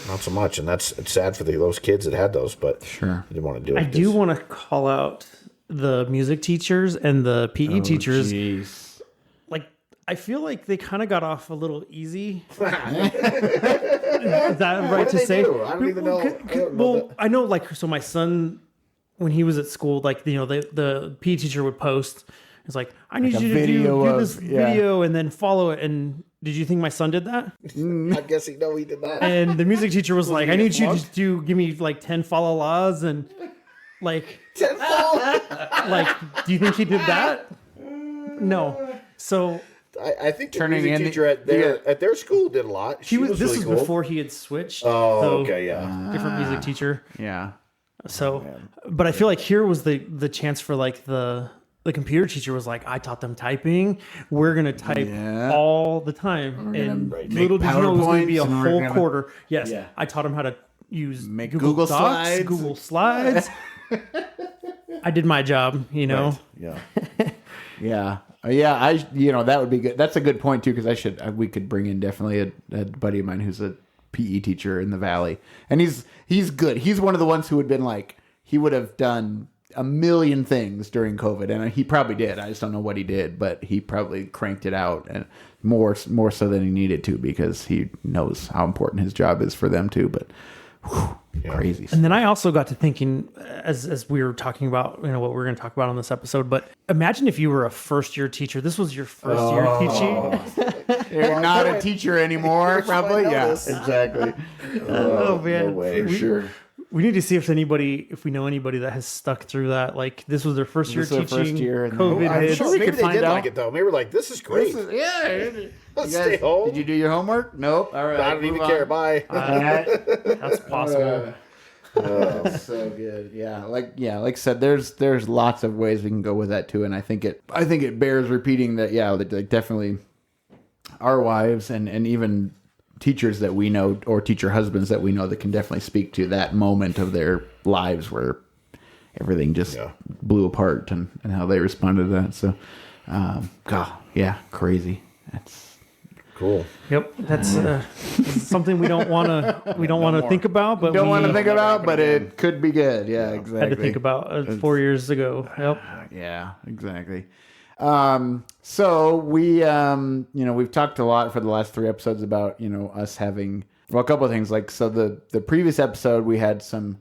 not so much. And it's sad for those kids that had those, but Sure. they didn't want to do it. I do want to call out the music teachers and the PE teachers. Geez. Like, I feel like they kind of got off a little easy. Is that right to say? I don't even know. I know, like, so my son, when he was at school, like, the PE teacher would post, it's like, I need you to do this video and then follow it. And did you think my son did that? I'm guessing no, he did not. And the music teacher was like, I need you to give me like 10 follow laws and like, 10 like, do you think he did that? No. So I think the Turning music in teacher at their school did a lot. this really was cool. before he had switched. Oh, So, okay, yeah. different music teacher. Yeah. So, but I feel like here was the chance for like the the computer teacher was like, I taught them typing. We're going to type all the time. And little did you know it was going to be a whole quarter. Yes. Yeah. I taught them how to use Google Docs, Slides. Google Slides. I did my job, you know. Yeah. Yeah. That would be good. That's a good point too, because we could bring in definitely a buddy of mine who's a PE teacher in the Valley, and he's good. He's one of the ones who would been like, he would have done a million things during COVID, and he probably did. I just don't know what he did, but he probably cranked it out, and more so than he needed to, because he knows how important his job is for them too. But crazy. And then I also got to thinking, as we were talking about, what we're going to talk about on this episode, but imagine if you were a first-year teacher. This was your first year teaching. You're not a teacher anymore, probably. Yeah, exactly. Oh man, no way. For sure. We need to see if we know anybody that has stuck through that. Like, this was their first year teaching. First year, and COVID I'm hits. sure we Maybe could they find did out. like it though. Maybe we're like, this is great. Let's stay home. Did you do your homework? Nope. All right. I don't even care. Bye. That's possible. So good. Like I said, there's lots of ways we can go with that too, and I think it bears repeating that. Yeah, like definitely our wives and even teachers that we know, or teacher husbands that we know, that can definitely speak to that moment of their lives where everything just blew apart, and how they responded to that. So, crazy. That's cool. Yep, that's something we don't want to think about, but don't want to think about, but it could be good. Yeah, exactly. Had to think about 4 years ago. Yep. Yeah, exactly. So we, we've talked a lot for the last 3 episodes about, us having, a couple of things. Like, so the previous episode, we had some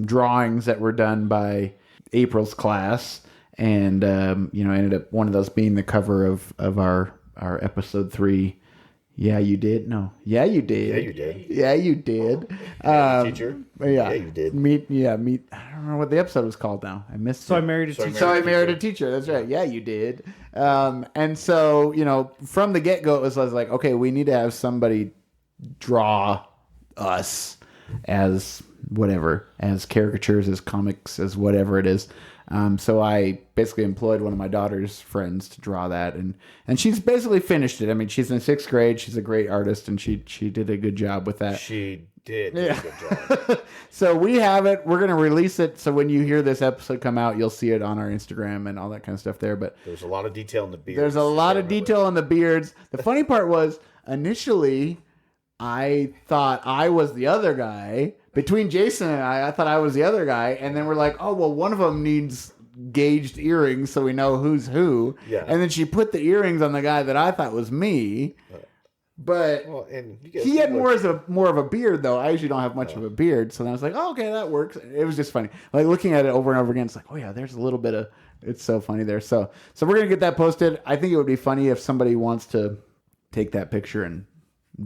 drawings that were done by April's class, and, ended up one of those being the cover of our episode 3. Yeah, you did. No. Yeah, you did. Yeah, you did. Yeah, you did. Teacher. Yeah, you did. Meet. I don't remember what the episode was called now. I missed it. So I married a teacher. So I married a teacher. That's right. Yeah, you did. And so, from the get-go, it was like, okay, we need to have somebody draw us as whatever, as caricatures, as comics, as whatever it is. So I basically employed one of my daughter's friends to draw that, and she's basically finished it. I mean, she's in 6th grade. She's a great artist, and she did a good job with that. She did a good job. So we have it. We're going to release it. So when you hear this episode come out, you'll see it on our Instagram and all that kind of stuff there. But there's a lot of detail in the beards. There's a lot of detail in the beards. The funny part was, initially, I thought I was the other guy. Between Jason and I thought I was the other guy. And then we're like, oh, well, one of them needs gauged earrings so we know who's who. Yeah. And then she put the earrings on the guy that I thought was me. But he had more of a beard, though. I usually don't have much of a beard. So then I was like, oh, okay, that works. It was just funny. Like, looking at it over and over again, it's like, oh, yeah, there's a little bit of... It's so funny there. So we're going to get that posted. I think it would be funny if somebody wants to take that picture and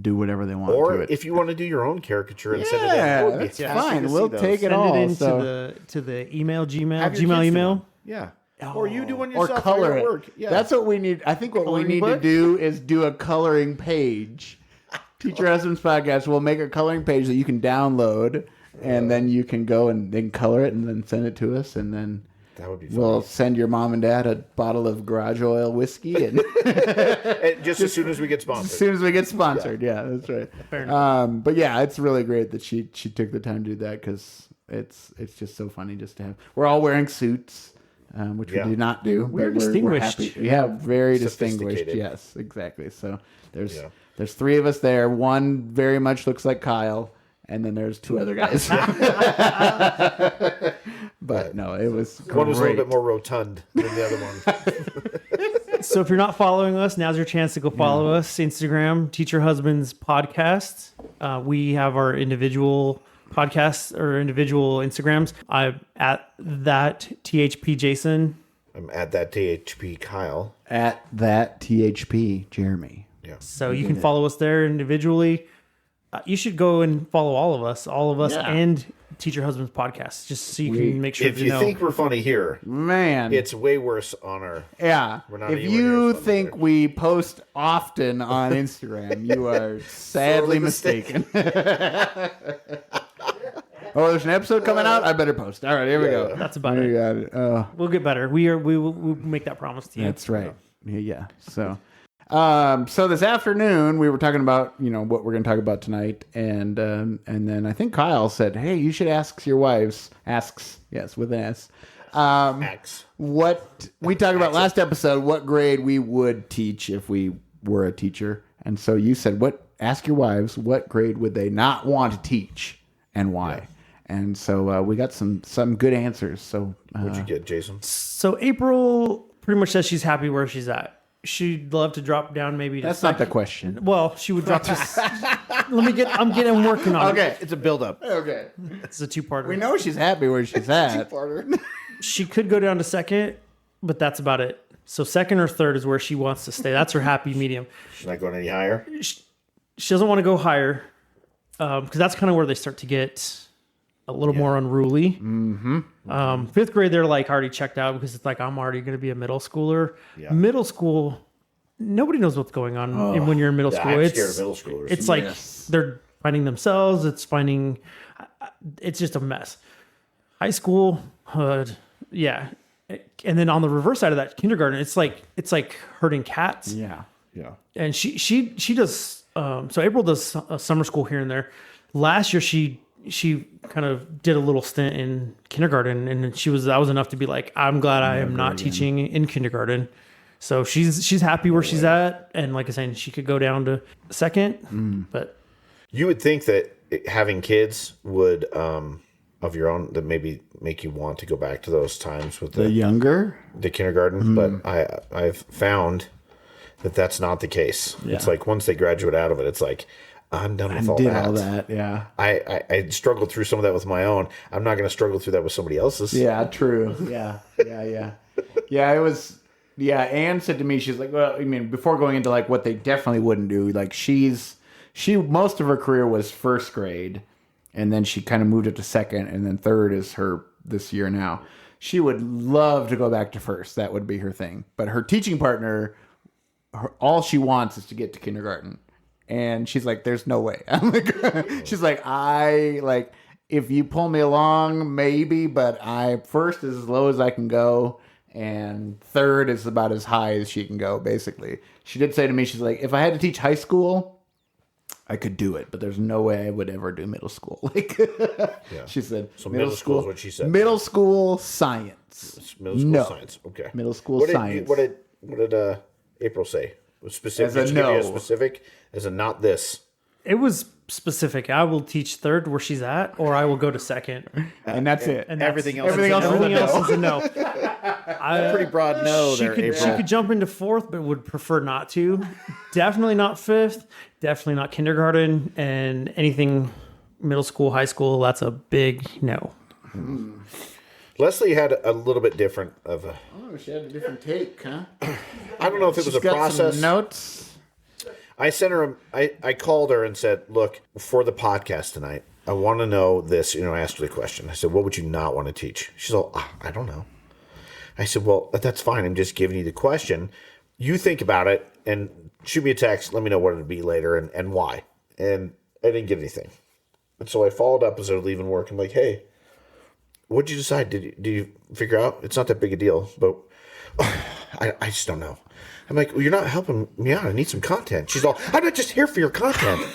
do whatever they want to it. Or if you want to do your own caricature and send it in, that's fine. We'll take it all. Send it into the email, Gmail email. Yeah. Or you do one yourself. Or color it. Work. Yeah. That's what we need. I think what we need to do is do a coloring page. Teacher Husbands Podcast will make a coloring page that you can download, and then you can go and then color it and then send it to us, and then that would be fun. We'll send your mom and dad a bottle of Garage Oil whiskey, and just as soon as we get sponsored. As soon as we get sponsored, yeah that's right. Fair enough. But yeah, it's really great that she took the time to do that, because it's just so funny just to have. We're all wearing suits. Which we do not do. We're distinguished. We're happy. Yeah, very distinguished. Yes, exactly. So there's 3 of us there. One very much looks like Kyle, and then there's 2 other guys. But no, it was great. One was a little bit more rotund than the other one. So if you're not following us, now's your chance to go follow us. Instagram, Teacher Husbands Podcast. We have our individual podcasts or individual Instagrams. I'm at that THP Jason. I'm at that THP Kyle. At that THP Jeremy. Yeah. So you can follow us there individually. You should go and follow all of us, and Teacher Husbands Podcast, just so you can make sure if you think we're funny here, man, it's way worse on our. Yeah. If you think we post often on Instagram, you are sadly mistaken. Oh, there's an episode coming out. I better post. All right, here we go. That's about You it. got it. Oh, We'll get better. We'll make that promise to you. that's right. Yeah. So, so this afternoon we were talking about what we're going to talk about tonight, and then I think Kyle said, "Hey, you should ask your wives." Asks, yes, with an S. X. What we talked about last episode, what grade we would teach if we were a teacher. And so you said, ask your wives, what grade would they not want to teach and why? Yeah. And so we got some good answers. So What'd you get, Jason? So April pretty much says she's happy where she's at. She'd love to drop down maybe to that's not the question. Well, she would drop to I'm working on it. Okay. It's a build-up. Okay. It's a two-parter. We know she's happy where she's at. She could go down to second, but that's about it. So second or third is where she wants to stay. That's her happy medium. She's not going any higher? She doesn't want to go higher because that's kind of where they start to get a little more unruly. Mm-hmm. Fifth grade, they're like already checked out because it's like, I'm already going to be a middle schooler. Yeah. Middle school, nobody knows what's going on when you're in middle school. I'm scared of middle schoolers. It's like they're finding themselves. It's just a mess. High school, yeah. And then on the reverse side of that, kindergarten, it's like herding cats. Yeah. Yeah. And she does. So April does summer school here and there. Last year she kind of did a little stint in kindergarten, and that was enough to be like, I'm glad I am not teaching in kindergarten. So she's happy where she's at, and like I said, she could go down to second. But you would think that having kids would of your own that maybe make you want to go back to those times with the younger the kindergarten, but I've found that that's not the case. Yeah. It's like once they graduate out of it, it's like I'm done with all that. Yeah, I struggled through some of that with my own. I'm not going to struggle through that with somebody else's. Yeah, true. Yeah. It was. Yeah, Anne said to me, she's like, well, I mean, before going into like what they definitely wouldn't do, like she most of her career was first grade. And then she kind of moved it to second, and then third is her this year now. She would love to go back to first. That would be her thing. But her teaching partner, all she wants is to get to kindergarten. And she's like, there's no way. I'm like, she's like, if you pull me along, maybe, but first is as low as I can go, and third is about as high as she can go, basically. She did say to me, she's like, if I had to teach high school, I could do it, but there's no way I would ever do middle school. Like she said, so middle school is what she said. Middle school science. Middle school science. Okay. Middle school science. What did April say? Specific. As a no. Specific as a not this. it was specific. I will teach third where she's at, or I will go to second. And that's it. And everything else is a no. Pretty broad no there, April. She could jump into fourth, but would prefer not to. Definitely not fifth. Definitely not kindergarten. And anything middle school, high school, that's a big no. Leslie had a little bit different of a... Oh, she had a different take, huh? I don't know if it was a process. Some notes. I sent her, I called her and said, look, for the podcast tonight, I want to know this, I asked her the question. I said, what would you not want to teach? She's all, I don't know. I said, well, that's fine. I'm just giving you the question. You think about it and shoot me a text. Let me know what it'd be later and why. And I didn't get anything. And so I followed up as I was leaving work. I'm like, hey, what'd you decide? Did you figure out? It's not that big a deal, but I just don't know. I'm like, well, you're not helping me out. I need some content. She's all, I'm not just here for your content.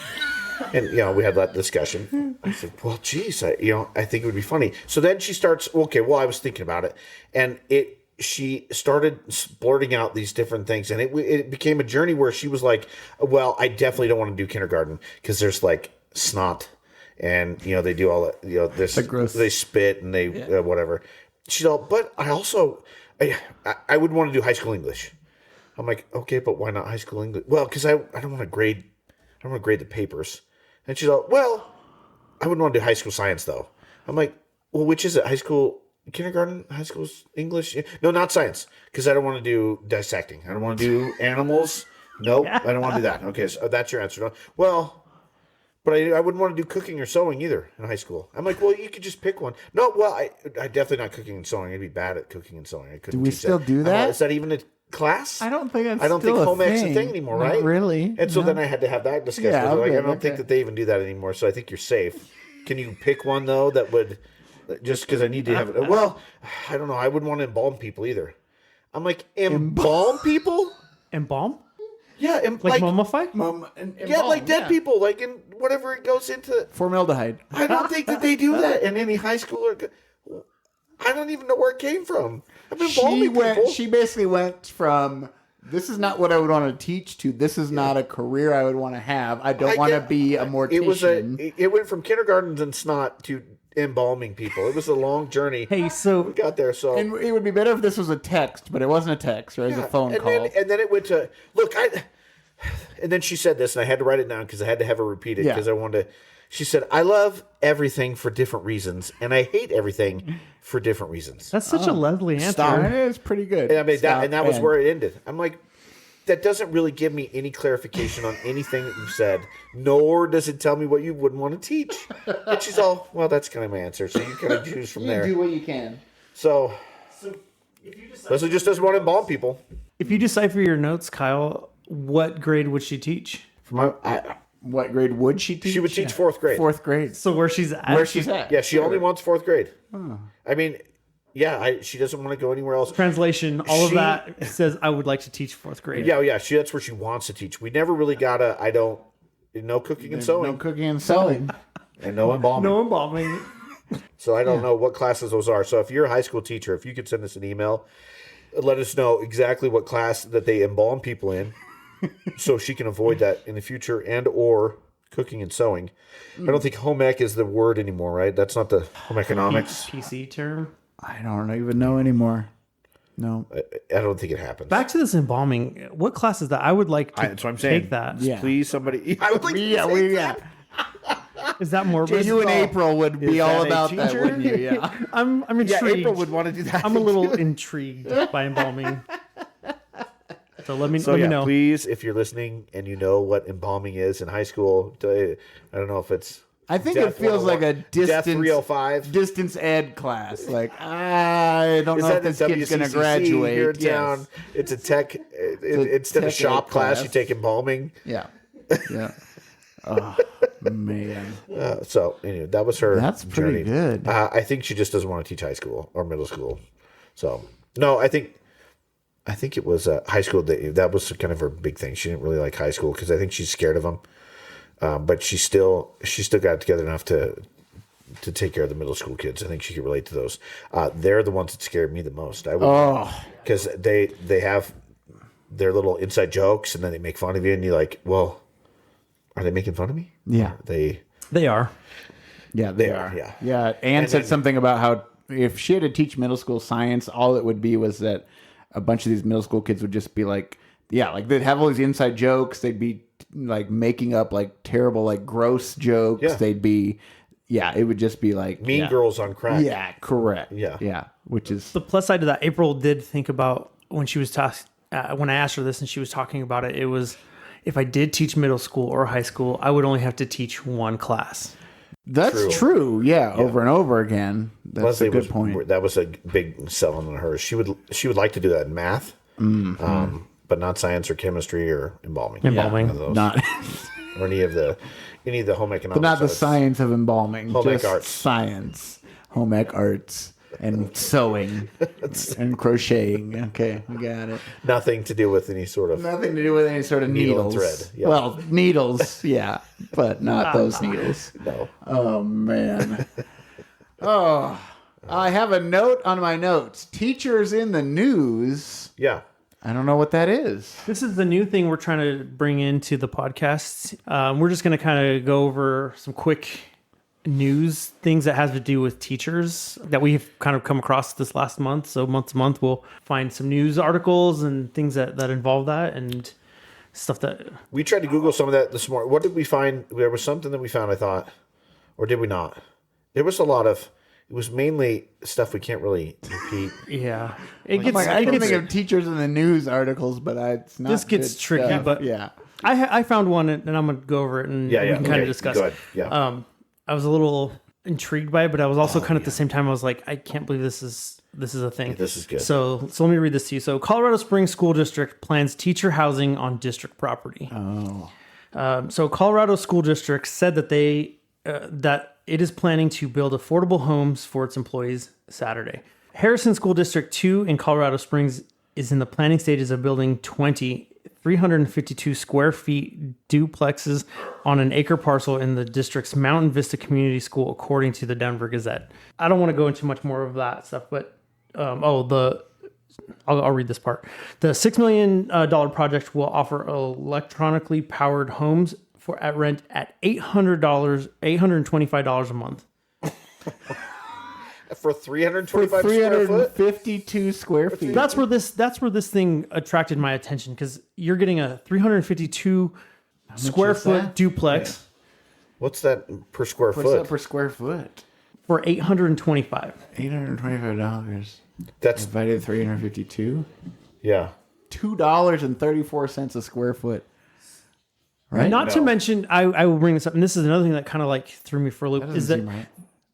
And, we had that discussion. I said, well, geez, I think it would be funny. So then she starts, I was thinking about it. And she started blurting out these different things. And it became a journey where she was like, well, I definitely don't want to do kindergarten because there's like snot. And, they do all that, they spit and they, whatever. She's all, but I also, I would want to do high school English. I'm like, okay, but why not high school English? Well, because I don't want to grade the papers. And she's all, well, I wouldn't want to do high school science though. I'm like, well, which is it? High school, kindergarten, high school English? No, not science, because I don't want to do dissecting. I don't want to do animals. Nope, I don't want to do that. Okay, so that's your answer. No. Well, but I wouldn't want to do cooking or sewing either in high school. I'm like, well, you could just pick one. No, well, I definitely not cooking and sewing. I'd be bad at cooking and sewing. I couldn't. Do we still do that? Is that even a class? I don't think that's I don't think still home ec's a thing anymore, right? Not really. And so then I had to have that discussion. Yeah, I okay, don't think that they even do that anymore. So I think you're safe. can you pick one though that would just because I need to have it? Well, I don't know. I wouldn't want to embalm people either. I'm like embalm people. Embalm? Yeah, Like mummify? yeah, like dead people, like in whatever it goes into. Formaldehyde. I don't think that they do that in any high school or. I don't even know where it came from. I've been embalming people. She basically went from this is not what I would want to teach to this is not a career I would want to have. I don't want to be a mortician. It went from kindergartens and snot to embalming people. It was a long journey. Hey, so We got there, so And it would be better if this was a text, but it wasn't a text, or it was a phone and call. then it went to look. And then she said this, and I had to write it down because I had to have her repeat it Yeah. because I wanted to. She said, "I love everything for different reasons, and I hate everything for different reasons." that's such a lovely answer. Stop. It is pretty good. And I mean, Stop that was and- where it ended. I'm like, that doesn't really give me any clarification on anything that you've said, nor does it tell me what you wouldn't want to teach. And she's all, well, that's kind of my answer. So you kind of choose from there. do what you can. So Leslie just doesn't want to embalm people. If you decipher your notes, Kyle, what grade would she teach? What grade would she teach? She would teach fourth grade. Fourth grade. So where she's at? Where she's at. Yeah, she only wants fourth grade. I mean, yeah, she doesn't want to go anywhere else. Translation, all of She- that says I would like to teach fourth grade. Yeah, that's where she wants to teach. We never really got no cooking and sewing No cooking and sewing. and no embalming. No embalming. So I don't know what classes those are. So if you're a high school teacher, if you could send us an email, let us know exactly what class that they embalm people in, so she can avoid that in the future, and or cooking and sewing. I don't think home ec is the word anymore, right? That's not the home economics. PC term. I don't even know anymore. No. I don't think it happens. Back to this embalming. What class is that? I would like to That's what I'm saying. take that. Yeah. Please, somebody. I would like Yeah. Is that more? You and April would be all that a about that, teacher? wouldn't you? Yeah. I'm Yeah, intrigued. April would want to do that. I'm a little intrigued by embalming. So let me So let yeah, me know. please, if you're listening and you know what embalming is in high school, I don't know if it's. I think Death it feels like a 101 Death 305. distance ed class. Like, I don't Is know if that the this kid's going to WCCC graduate. here in Yes. town? It's a tech. Instead of tech shop ed class, class. you take embalming. Yeah. Yeah. Oh, man. So anyway, that was her. That's pretty journey. good. I think she just doesn't want to teach high school or middle school. So no, I think it was high school. That was kind of her big thing. She didn't really like high school because I think she's scared of them. But she still got it together enough to take care of the middle school kids. I think she could relate to those. They're the ones that scared me the most. Because they have their little inside jokes and then they make fun of you and you're like, well, are they making fun of me? Yeah. They are. Yeah, they are. Yeah. Yeah. Anne said something about how if she had to teach middle school science, all it would be was that a bunch of these middle school kids would just be like, yeah, like they'd have all these inside jokes. They'd be like making up like terrible, like gross jokes. Yeah. They'd be, it would just be like Mean Girls on crack. Yeah, correct. Yeah. Yeah. Which is, The plus side to that, April did think about when she was when I asked her this and she was talking about it. It was if I did teach middle school or high school, I would only have to teach one class. that's true. Yeah. Over and over again. That's Leslie a good point. That was a big selling on her. She would like to do that in math, but not science or chemistry or embalming. Embalming. None of those. Not, or any of the home economics. but not the sides. science of embalming. Home ec just arts. science, home ec arts, and sewing and crocheting. Okay, we got it. Nothing to do with any sort of. Nothing to do with any sort of Needle and needles. thread, yeah. Well, needles, yeah, but not those needles. No. Oh man. Oh, I have a note on my notes. Teachers in the news. Yeah. I don't know what that is. This is the new thing we're trying to bring into the podcast. We're just going to kind of go over some quick news things that has to do with teachers that we've kind of come across this last month. So month to month, we'll find some news articles and things that involve that and stuff that... We tried to Google some of that this morning. What did we find? There was something that we found, I thought. Or did we not? There was a lot of... It was mainly stuff we can't really repeat. Yeah. It gets... I it can gets think of teachers in the news articles, but it's not. This gets good tricky, stuff. but- yeah. I found one and I'm going to go over it and Yeah, we yeah. can kind Okay, of discuss go it. ahead. Yeah. I was a little intrigued by it, but I was also kind of at the same time, I was like, I can't believe this is a thing. This is good. So let me read this to you. So Colorado Springs School District plans teacher housing on district property. So Colorado School District said that it is planning to build affordable homes for its employees Saturday. Harrison School District 2 in Colorado Springs is in the planning stages of building 352 square feet duplexes on an acre parcel in the district's Mountain Vista Community School, according to the Denver Gazette. I don't want to go into much more of that stuff, but I'll read this part. The $6 million project will offer electronically powered homes at rent at $825 a month. For 325 For square foot? 352 square feet. That's where this thing attracted my attention, because you're getting a 352 square is foot that? duplex What's that per square What's foot? that per square foot? for $825. $825 That's, divided 352. yeah. $2.34 a square foot. Right? Not to mention, I will bring this up, and this is another thing that kind of like threw me for a loop, is that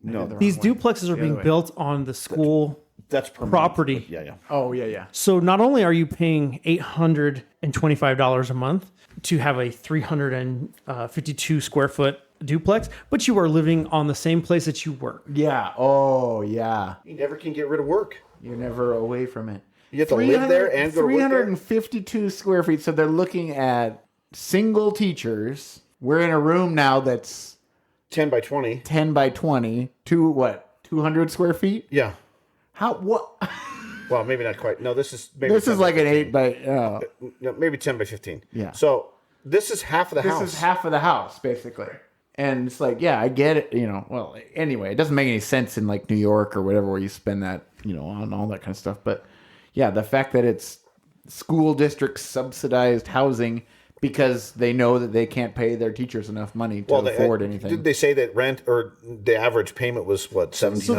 No, these duplexes are being built on the school that's permanent. property. Yeah, yeah. Oh, yeah. So not only are you paying $825 a month to have a 352 square foot duplex, but you are living on the same place that you work. Yeah. Oh, yeah. You never can get rid of work. You're never away from it. You have to live there and go to work there? 352 square feet. So they're looking at single teachers. We're in a room now that's 10 by 20. 10 by 20 to what? 200 square feet? Yeah. How? What? Well, maybe not quite. No, this is maybe This 10 is by like an 15. 8 by. No, maybe 10 by 15. Yeah. So this is half of the This house. is half of the house, basically. And it's like, yeah, I get it. Well, anyway, it doesn't make any sense in like New York or whatever where you spend that, on all that kind of stuff. But yeah, the fact that it's school district subsidized housing because they know that they can't pay their teachers enough money to afford anything. Did they say that rent or the average payment was what, $1,700? So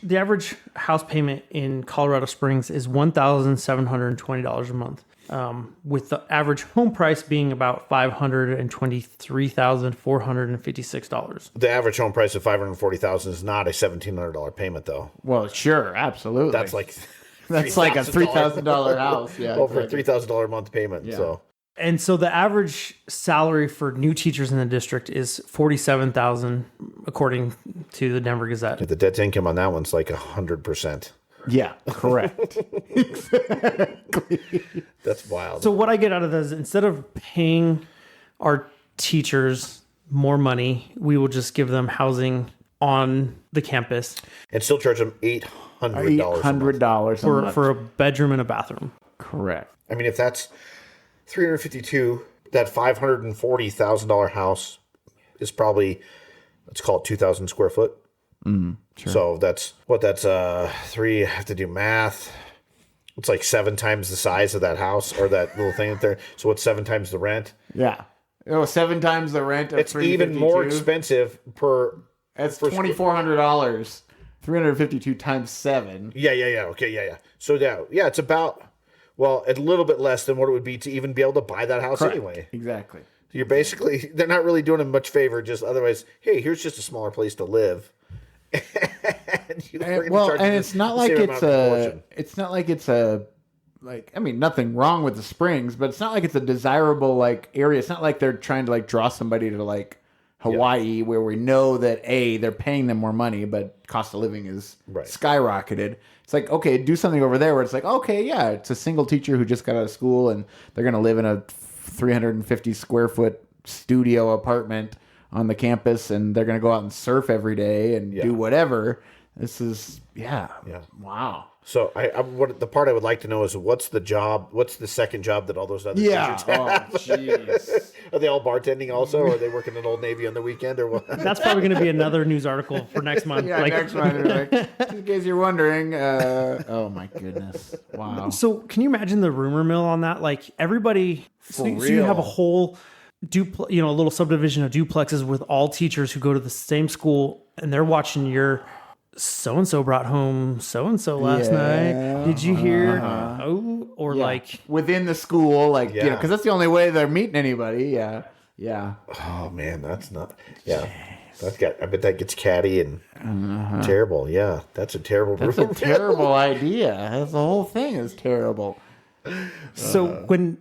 the average house payment in Colorado Springs is $1,720 a month, with the average home price being about $523,456. The average home price of $540,000 is not a $1,700 payment, though. Well, sure, absolutely. That's like That's like a $3,000 house. Yeah, over exactly. $3,000 a month payment. Yeah. So And so the average salary for new teachers in the district is $47,000, according to the Denver Gazette. the debt to income on that one's like 100%. Yeah, correct. That's wild. So what I get out of this is, instead of paying our teachers more money, we will just give them housing on the campus and still charge them $800 a month. $800 for a bedroom and a bathroom. Correct. I mean, if that's 352, that $540,000 house is probably, let's call it 2,000 square foot. Sure. So that's three. I have to do math. It's like 7 times the size of that house or that little thing up there. So what's 7 times the rent? Yeah. 7 times the rent of It's even more expensive per. That's $2,400. 352 times 7. Yeah. Okay, yeah. So yeah, it's about, well, a little bit less than what it would be to even be able to buy that house anyway. Exactly. You're basically, they're not really doing them much favor. Just otherwise, hey, here's just a smaller place to live. And it's not like it's I mean, nothing wrong with the Springs, but it's not like it's a desirable like area. It's not like they're trying to like draw somebody to like Hawaii, where we know that they're paying them more money, but cost of living is skyrocketed. It's like, okay, do something over there where it's like, okay, yeah, it's a single teacher who just got out of school and they're going to live in a 350 square foot studio apartment on the campus, and they're going to go out and surf every day and do whatever. This is, wow. So what the part I would like to know is what's the second job that all those other teachers have? Oh, jeez. Are they all bartending also, or are they working at Old Navy on the weekend, or what? That's probably going to be another news article for next month. Yeah, next one. Like, in case you're wondering, oh my goodness, wow. So can you imagine the rumor mill on that? Like everybody, so you have a whole a little subdivision of duplexes with all teachers who go to the same school, and they're watching your so-and-so brought home so-and-so last night. Did you hear? Like within the school, like, because that's the only way they're meeting anybody. Yeah. Oh man, that's not. Yeah, I bet that gets catty and terrible. Yeah, that's a terrible. That's a terrible idea. The whole thing is terrible. So when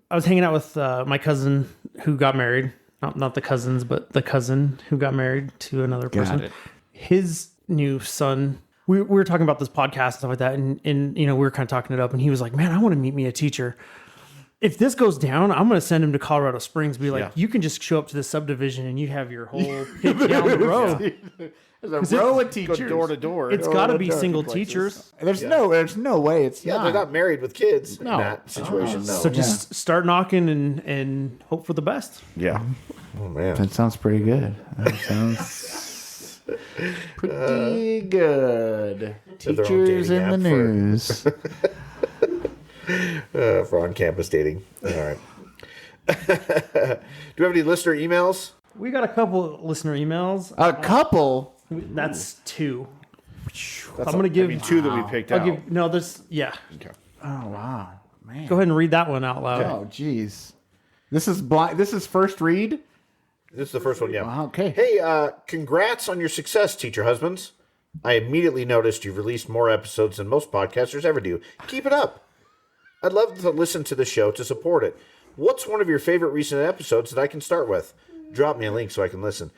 I was hanging out with my cousin who got married not the cousins, but the cousin who got married to another person. it. His new son. We were talking about this podcast and stuff like that, and we were kind of talking it up, and he was like, "Man, I want to meet me a teacher. If this goes down, I'm going to send him to Colorado Springs. Be like, you can just show up to the subdivision and you have your whole pit down the road. There's a row of teachers. Go door to door. It's got to be single teachers. There's no way it's Yeah, not. they're not married with kids in that situation. No. So just start knocking and hope for the best. Yeah. Oh man. That sounds pretty good. That sounds pretty good. Their own Teachers dating in the app news. For on-campus dating. All right. Do we have any listener emails? We got a couple listener emails. A couple. That's two. I'm That's going to give two that we picked I'll out. give no. There's Oh wow, man. Go ahead and read that one out loud. Oh jeez. This is blind. This is first read. This is the first one, yeah. Okay. Hey, congrats on your success, teacher husbands. I immediately noticed you've released more episodes than most podcasters ever do. Keep it up. I'd love to listen to the show to support it. What's one of your favorite recent episodes that I can start with? Drop me a link so I can listen.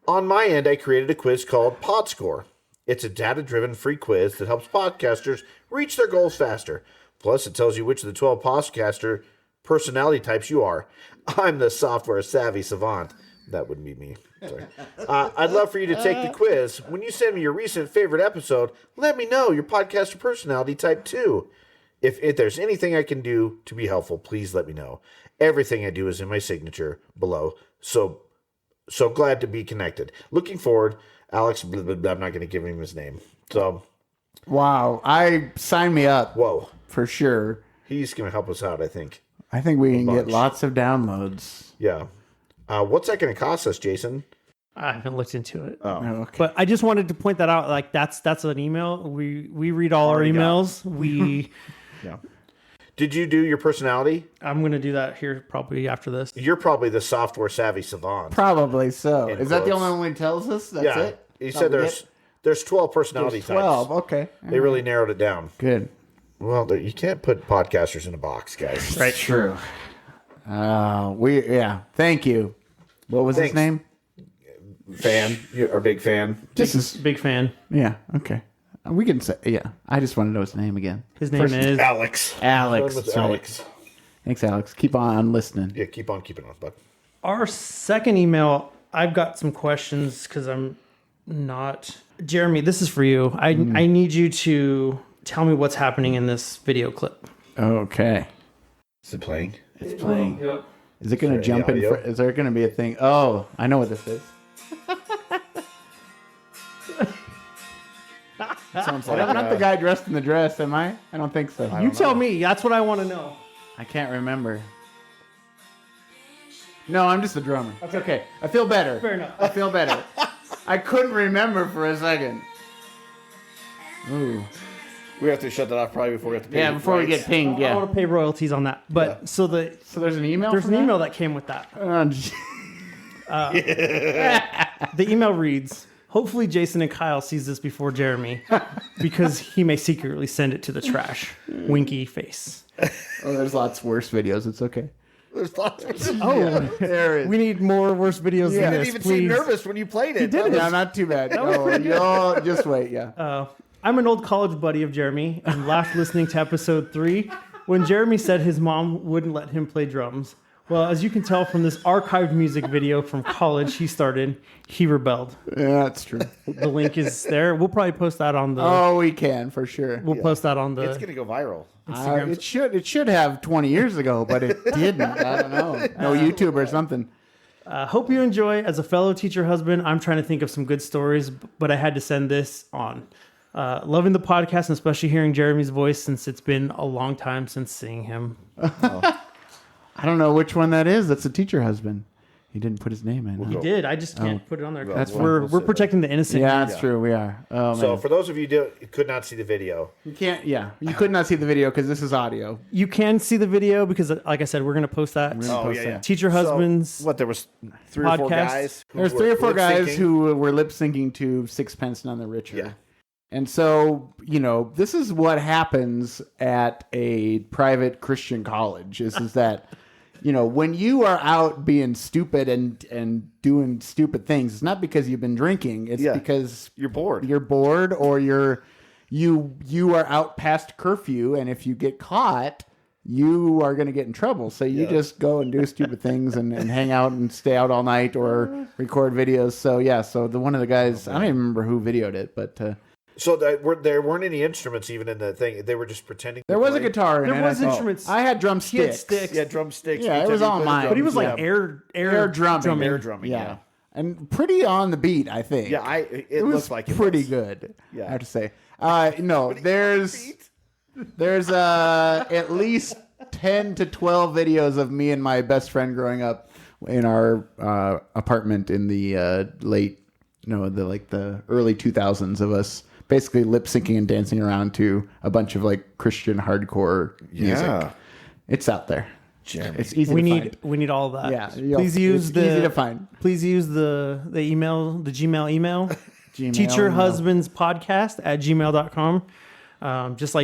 On my end, I created a quiz called PodScore. It's a data-driven free quiz that helps podcasters reach their goals faster. Plus, it tells you which of the 12 podcaster personality types you are. I'm the software savvy savant. That wouldn't be me. Sorry. I'd love for you to take the quiz. When you send me your recent favorite episode, let me know your podcaster personality type too. If there's anything I can do to be helpful, please let me know. Everything I do is in my signature below. So glad to be connected. Looking forward, Alex. Blah, blah, blah, I'm not going to give him his name. So, Wow. Sign me up whoa, for sure. he's going to help us out. I think. I think we can get bunch. lots of downloads. Yeah. What's that going to cost us, Jason? I haven't looked into it. Okay. But I just wanted to point that out. Like that's an email. We read all our emails. We Yeah. Did you do your personality? I'm gonna do that here probably after this. You're probably the software savvy savant. Probably so. In Is that the quotes. only one he tells us? That's Yeah. it? He That said was it? there's 12 personality There's 12. types. Okay. They really narrowed it down. Good. Well, you can't put podcasters in a box, guys. Right. True. Thank you. What was Thanks. his name? Fan. You're a big fan. This is Big fan. yeah. Okay. We can say yeah. I just want to know his name again. His name is Alex. Alex. With That's right. Alex. Thanks, Alex. Keep on listening. Yeah, keep on keeping on, bud. Our second email. I've got some questions because I'm not Jeremy. This is for you. I need you to tell me what's happening in this video clip. Okay. Is it playing? It's playing. Yep. Is it going to the jump in? audio? Is there going to be a thing? Oh, I know what this is. Sounds I'm not the guy dressed in the dress, am I? I don't think so. You tell me. That's what I want to know. I can't remember. No, I'm just the drummer. That's okay. I feel better. Fair enough. I feel better. I couldn't remember for a second. Ooh. We have to shut that off probably before we have to pay. Yeah, before we get pinged, I yeah. want to pay royalties on that. But so So there's an email there's from an that? email that came with that. Gee. The email reads, hopefully Jason and Kyle sees this before Jeremy because he may secretly send it to the trash. Winky face. Oh, there's lots worse videos. It's okay. There's lots of Oh, There it is. we need more worse videos Yeah. than You this, didn't even please. seem nervous when you played it. didn't. Yeah, not too bad. Oh, you'll just wait, yeah. I'm an old college buddy of Jeremy and laughed listening to episode 3 when Jeremy said his mom wouldn't let him play drums. Well, as you can tell from this archived music video from college he started, he rebelled. Yeah, that's true. The link is there. We'll probably post that on the. Oh, we can for sure. We'll post that on the. It's gonna go viral. It should have 20 years ago, but it didn't. I don't know. No YouTube or something. Hope you enjoy. As a fellow teacher husband, I'm trying to think of some good stories, but I had to send this on. Loving the podcast and especially hearing Jeremy's voice since it's been a long time since seeing him. I don't know which one that is. That's a teacher husband. He didn't put his name in. He huh? did. I just can't put it on there. That's we're we'll protecting the innocent. Yeah, that's true. We are. Oh, So man. for those of you who could not see the video, You can't, yeah. You could not see the video because this is audio. You can see the video because, like I said, we're going to post that. Oh yeah, yeah. Teacher husbands. What? There was 3 or 4 Podcast. guys. There's who 3 or were 4 guys lip-syncing. who were lip syncing to Sixpence None the Richer. Yeah. And so, this is what happens at a private Christian college is that when you are out being stupid and doing stupid things, it's not because you've been drinking. It's because You're bored. You're bored, or you are out past curfew, and if you get caught, you are going to get in trouble. So you just go and do stupid things and hang out and stay out all night or record videos. So one of the guys, I don't even remember who videoed it, but So there weren't any instruments even in the thing. They were just pretending. there was a guitar in it. There was instruments. I had drumsticks. sticks. Yeah, drumsticks. Yeah, it was all mine. But he was like Yeah. air drumming. Air drumming. Yeah. And pretty on the beat, I think. Yeah, it was looked like it pretty was. good. Yeah. I have to say. No, there's at least 10 to 12 videos of me and my best friend growing up in our apartment in the the early 2000s of us basically lip syncing and dancing around to a bunch of like Christian hardcore music. Yeah. It's out there. Jeremy. It's easy We to need find. we need all of that. Yeah, Please use it's easy to find. Please use the email, the Gmail email. Gmail, teacherhusbandspodcast@gmail.com. Just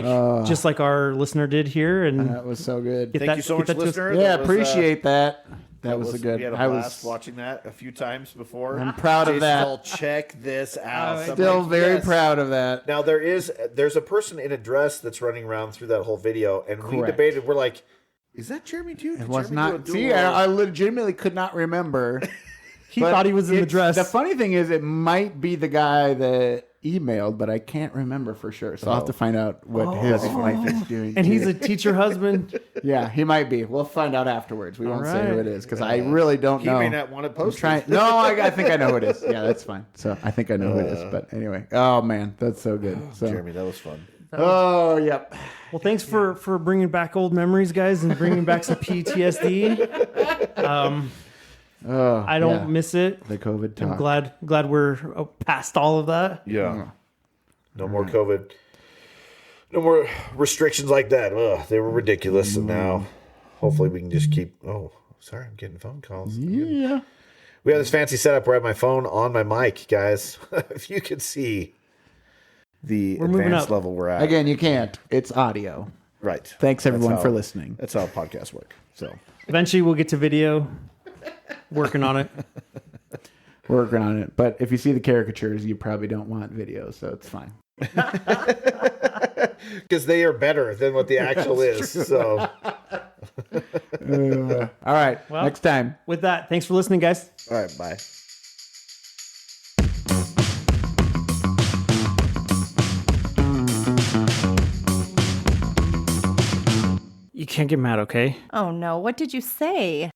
like our listener did here, and That was so good. Get Thank that- you so get much, that to us. listener. Yeah, That was, appreciate that. That was a good. We had a I blast was watching that a few times before. I'm proud of Jason's that. all, check this out. So I'm still like, very yes. proud of that. Now there's a person in a dress that's running around through that whole video, and we Correct. debated. We're like, Is that Jeremy too? It was not. See, I legitimately could not remember. he But thought he was in the dress. The funny thing is, it might be the guy that emailed, but I can't remember for sure. So I'll have to find out what his wife is doing. and he's too. a teacher husband. Yeah, he might be. We'll find out afterwards. We won't say who right. it is because I really don't He know. may not want to post it. No, I think I know who it is. Yeah, that's fine. So I think I know who it is. But anyway, oh man, that's so good. So, Jeremy, that was fun. oh yep. Well, thanks for bringing back old memories, guys, and bringing back some PTSD. I don't miss it. The COVID talk. I'm glad we're past all of that. Yeah. no more COVID, no more restrictions like that. Ugh, they were ridiculous, and now hopefully we can just keep. Oh, sorry, I'm getting phone calls. Yeah. We have this fancy setup where I have my phone on my mic, guys. If you could see. The We're moving advanced up. level we're at. Again, you can't. It's audio. Right. Thanks everyone That's for how- listening. That's how podcasts work. So Eventually, we'll get to video. Working on it. We're working on it. But if you see the caricatures, you probably don't want video, so it's fine. Because they are better than what the actual is. So All right. Well- next time. With that, thanks for listening, guys. all right, bye. You can't get mad, okay? Oh no, what did you say?